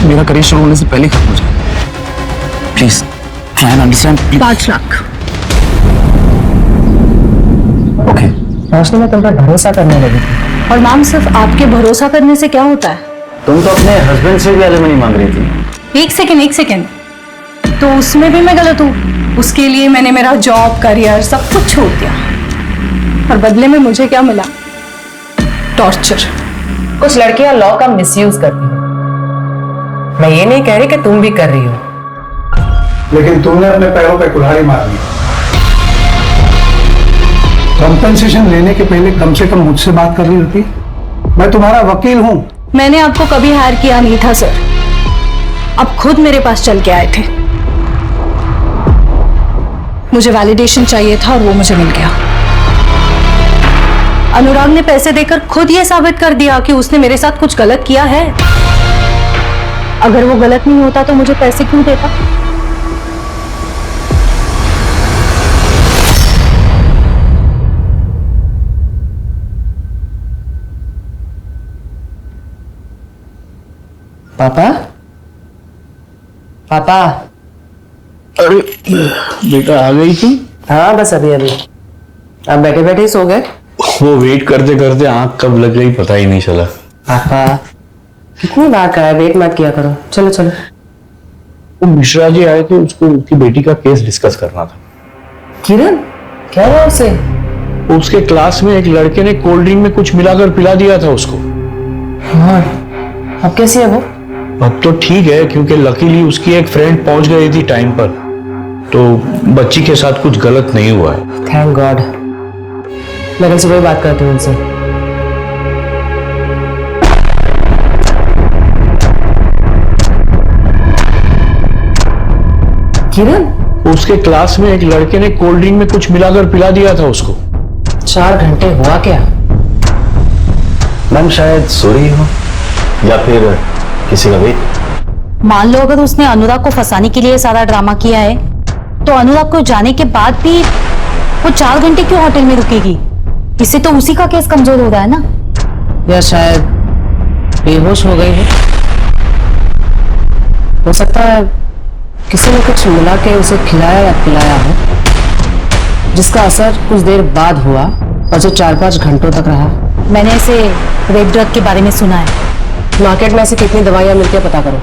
मेरा करियर शुरू होने से पहले खत्म हो जाए। Please try and understand. 5 lakh. Okay. Roshni में तुम पर भरोसा करने लगी थी। और मैम, सिर्फ आपके भरोसा करने से क्या होता है? तुम तो अपने हस्बैंड से भी एलिमनी मांग रही थी। एक सेकेंड। तो उसमें भी मैं गलत हूँ? उसके लिए मैंने मेरा जॉब, करियर सब कुछ छोड़ दिया, और बदले में मुझे क्या मिला? टॉर्चर। कुछ लड़कियां लॉ का मिसयूज करती हैं। मैं ये नहीं कह रही कि तुम भी कर रही हो, लेकिन तुमने अपने पैरों पे कुल्हाड़ी मार दी। कंपनसेशन लेने के पहले कम से कम मुझसे बात कर रही होती। मैं तुम्हारा वकील हूं। मैंने आपको कभी हायर किया नहीं था सर, आप खुद मेरे पास चल के आए थे। मुझे वैलिडेशन चाहिए था और वो मुझे मिल गया। अनुराग ने पैसे देकर खुद ये साबित कर दिया कि उसने मेरे साथ कुछ गलत किया है। अगर वो गलत नहीं होता तो मुझे पैसे क्यों देता? पापा? पापा? अरे बेटा आ गई थी? हाँ बस अभी आप बैठे बैठे ही सो गए? वो वेट करते करते आंख कब लग गई पता ही नहीं चला। पापा कितनी बार कहा है वेट मत किया करो। चलो चलो। वो मिश्रा जी आए थे, उसको उसकी बेटी का केस डिस्कस करना था। किरण क्या हुआ उसे? उसके क्लास में एक लड़के ने कोल्ड ड्रिंक में कुछ मिलाकर पिला दिया था उसको। हाँ, अब कैसी है वो? अब तो ठीक है, क्योंकि लकीली उसकी एक फ्रेंड पहुंच गई थी टाइम पर, तो बच्ची के साथ कुछ गलत नहीं हुआ है। Thank God. मैं कल सुबह बात करती हूँ उनसे। किरण, उसके क्लास में एक लड़के ने कोल्ड ड्रिंक में कुछ मिलाकर पिला दिया था उसको। 4 घंटे हुआ क्या? मैम शायद सो रही हो या फिर किसी का वेट। मान लो अगर उसने अनुराग को फंसाने के लिए सारा ड्रामा किया है, तो अनुराग को जाने के बाद भी वो 4 घंटे क्यों होटल में रुकेगी? इससे तो उसी का केस कमजोर हो रहा है ना। या शायद बेहोश हो गई है। हो सकता है किसी ने कुछ मिला के उसे खिलाया या पिलाया हो, जिसका असर कुछ देर बाद हुआ और जो 4-5 घंटों तक रहा। मैंने ऐसे रेप ड्रग के बारे में सुना है। मार्केट में ऐसे कितनी दवाइयां मिलती है पता करो,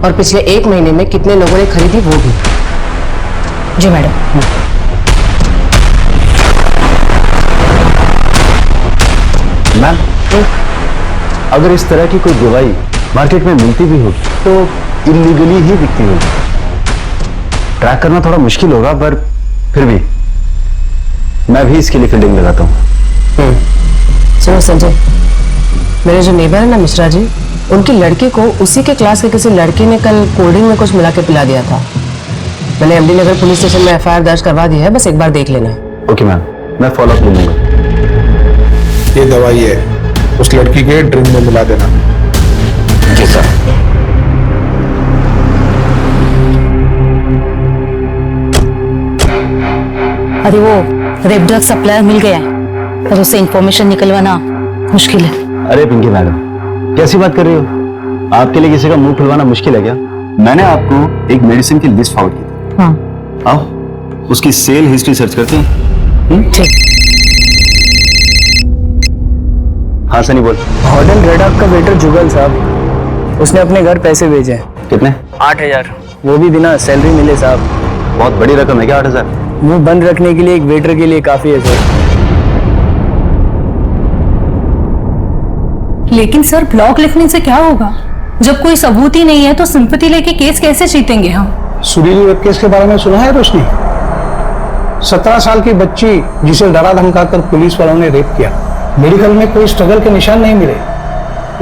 और पिछले 1 महीने में कितने लोगों ने खरीदी वो भी। जी मैडम। मैम, अगर इस तरह की कोई दवाई मार्केट में मिलती भी होगी तो इलीगली ही बिकती होगी। ट्रैक करना थोड़ा मुश्किल होगा, पर फिर भी मैं भी इसके लिए फील्डिंग लगाता हूँ। सुनो संजय, मेरे जो नेबर है ना मिश्रा जी, उनकी लड़की को उसी के क्लास के किसी लड़के ने कल कोल्ड ड्रिंक में कुछ मिला के पिला दिया था। मैंने एमडी नगर पुलिस स्टेशन में एफआईआर दर्ज करवा दी है, बस एक बार देख लेना। ओके मैम, मैं फॉलो अप ले लूंगा। ये दवाई है, उस लड़की के ड्रिंक में मिला देना। जी सर। अरे वो रेप ड्रग सप्लायर मिल गया है, पर उससे इंफॉर्मेशन निकलवाना मुश्किल है। अरे पिंकी मैडम, कैसी बात कर रही हो? आपके लिए किसी का मुंह खुलवाना मुश्किल है क्या? मैंने आपको एक मेडिसिन की लिस्ट फॉरवर्ड की थी। हाँ। आओ उसकी सेल हिस्ट्री सर्च करते हैं। ठीक। हाँ सनी बोल। होटल रेड हॉक का वेटर जुगल साहब, उसने अपने घर पैसे भेजे हैं। कितने? 8,000, वो भी बिना सैलरी मिले साहब। बहुत बड़ी रकम है क्या 8,000? मुंह बंद रखने के लिए एक वेटर के लिए काफी है सर। लेकिन सर ब्लॉग लिखने से क्या होगा? जब कोई सबूत ही नहीं है तो सिंपैथी लेके केस कैसे जीतेंगे हम? सुरीली रेप केस के बारे में सुना है रोशनी? 17 साल की बच्ची जिसे डरा धमकाकर पुलिस वालों ने रेप किया। मेडिकल में कोई स्ट्रगल के निशान नहीं मिले,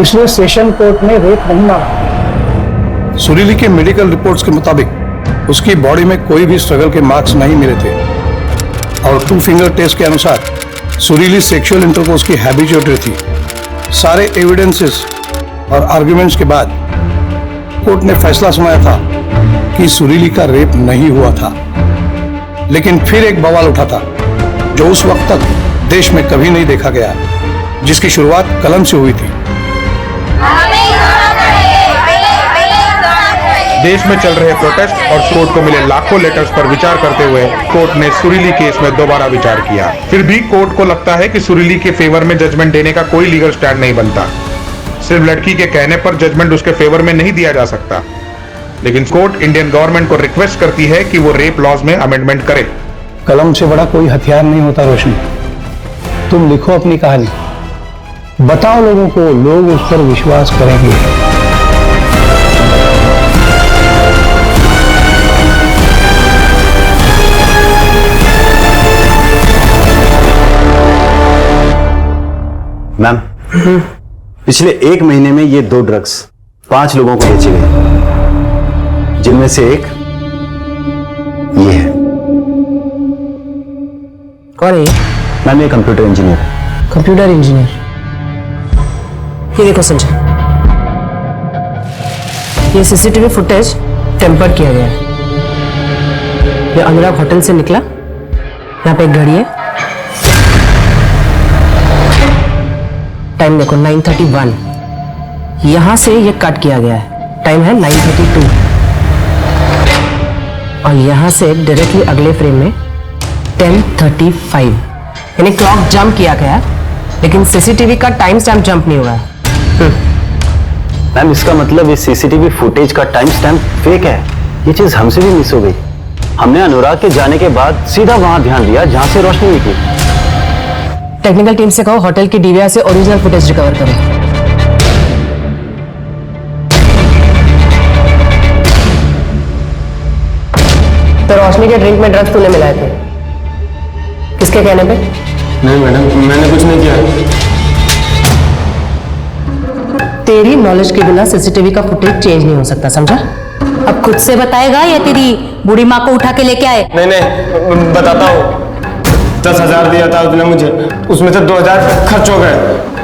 इसलिए सेशन कोर्ट ने रेप नहीं माना। सुरीली के मेडिकल रिपोर्ट्स के मुताबिक उसकी बॉडी में कोई भी स्ट्रगल के मार्क्स नहीं मिले थे, और 2 फिंगर टेस्ट के अनुसार सुरीली सेक्सुअल इंटरकोर्स की हैबिचुएटर थी। सारे एविडेंसेस और आर्गुमेंट्स के बाद कोर्ट ने फैसला सुनाया था कि सुरीली का रेप नहीं हुआ था। लेकिन फिर एक बवाल उठा था जो उस वक्त तक देश में कभी नहीं देखा गया, जिसकी शुरुआत कलम से हुई थी। देश में चल रहे प्रोटेस्ट और कोर्ट को मिले लाखों लेटर्स पर विचार करते हुए कोर्ट ने सुरीली केस में दोबारा विचार किया। फिर भी कोर्ट को लगता है कि सुरीली के फेवर में जजमेंट देने का कोई लीगल स्टैंड नहीं बनता। सिर्फ लड़की के कहने पर जजमेंट उसके फेवर में नहीं दिया जा सकता, लेकिन कोर्ट इंडियन गवर्नमेंट को रिक्वेस्ट करती है कि वो रेप लॉज में अमेंडमेंट करे। कलम से बड़ा कोई हथियार नहीं होता रोशनी। तुम लिखो अपनी कहानी, बताओ लोगों को, लोग उस पर विश्वास करेंगे। मैम, पिछले 1 महीने में ये 2 ड्रग्स 5 लोगों को बेचे गए, जिनमें से एक ये है। कौन है? मैम ये कंप्यूटर इंजीनियर है। Computer engineer? ये देखो संजय, ये सीसीटीवी फुटेज टेम्पर किया गया है। ये अनुराग होटल से निकला, यहाँ पे एक घड़ी है, टाइम देखो 9:31। यहां से ये कट किया गया है, टाइम है 9:32। और यहां से डायरेक्टली अगले फ्रेम में 10:35, यानी क्लॉक जंप किया गया, लेकिन सीसीटीवी का टाइम स्टैम्प जंप नहीं हुआ है। मैम इसका मतलब इस सीसीटीवी फुटेज का टाइम स्टैम्प फेक है। ये चीज हमसे भी मिस हो गई। हमने अनुराग के जाने के बाद सीधा वहां ध्यान दिया जहां से रोशनी निकली। टेक्निकल टीम से कहो होटल की डीवीआर से ओरिजिनल फुटेज रिकवर करें। के ड्रिंक में ड्रग्स तूने मिलाए थे, किसके कहने पे? नहीं मैडम, मैंने कुछ नहीं किया। तेरी नॉलेज के बिना सीसीटीवी का फुटेज चेंज नहीं हो सकता, समझा? अब खुद से बताएगा या तेरी बूढ़ी माँ को उठा के लेके आए? नहीं बताता हूँ। 10,000 दिया था उसने मुझे, उसमें से 2,000 खर्च हो गए।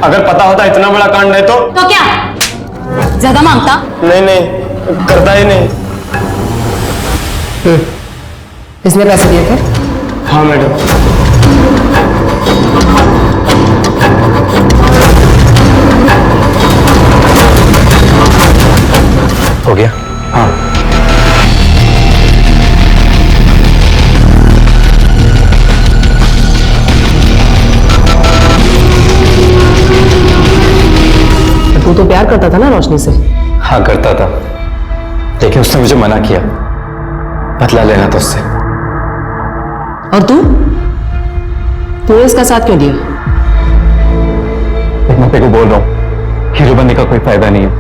अगर पता होता इतना बड़ा कांड है तो क्या ज्यादा मांगता? नहीं, करता ही नहीं। इसने पैसे दिए थे? हाँ मैडम। हो गया? हाँ। तू तो प्यार करता था ना रोशनी से? हाँ करता था, लेकिन उसने मुझे मना किया। बदला लेना था उससे। और तूने इसका साथ क्यों दिया? मैं तेरे को बोल रहा हूँ, हीरो बनने का कोई फायदा नहीं है।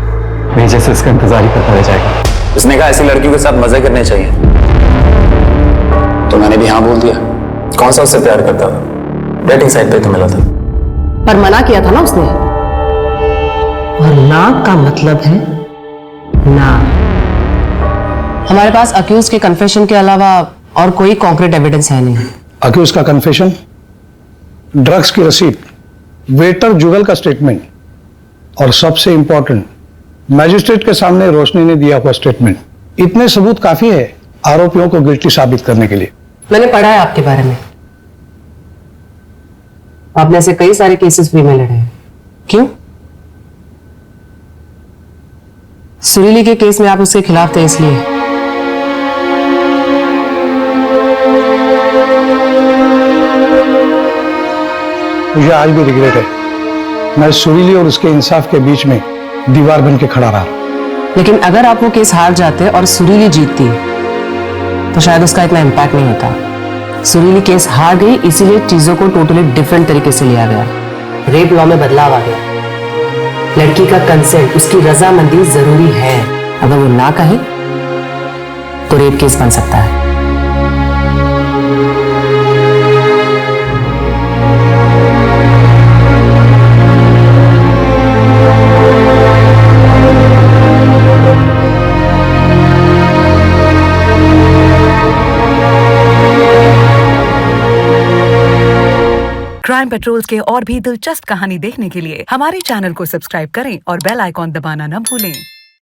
मेरे जैसे इसका इंतजार ही करता रह जाएगा। उसने कहा ऐसी लड़कियों के साथ मजे करने चाहिए, तो मैंने भी हाँ बोल दिया। कौन सा उससे प्यार करता था, डेटिंग साइट पे तो मिला था। पर मना किया था ना उसने, और ना का मतलब है ना। हमारे पास अक्यूज के कन्फेशन के अलावा और कोई कॉन्क्रीट एविडेंस है नहीं। अक्यूज का कन्फेशन, ड्रग्स की रसीद, वेटर जुगल का स्टेटमेंट और सबसे इंपॉर्टेंट मैजिस्ट्रेट के सामने रोशनी ने दिया हुआ स्टेटमेंट, इतने सबूत काफी है आरोपियों को गिल्टी साबित करने के लिए। मैंने पढ़ा है आपके बारे में, आपने ऐसे कई सारे केसेस भी में लड़े हैं। क्यों? सुरीली के केस में आप उसके खिलाफ थे इसलिए। मुझे आज भी रिग्रेट है, मैं सुरीली और उसके इंसाफ के बीच में दीवार बन के खड़ा रहा। लेकिन अगर आप वो केस हार जाते और सुरीली जीतती तो शायद उसका इतना इम्पैक्ट नहीं होता। सुरीली केस हार गई, इसीलिए चीजों को टोटली डिफरेंट तरीके से लिया गया। रेप लॉ में बदलाव आ गया। लड़की का कंसेंट, उसकी रजामंदी जरूरी है। अगर वो ना कहे तो रेप केस बन सकता है। क्राइम पेट्रोल्स के और भी दिलचस्प कहानी देखने के लिए हमारे चैनल को सब्सक्राइब करें और बेल आइकॉन दबाना न भूलें।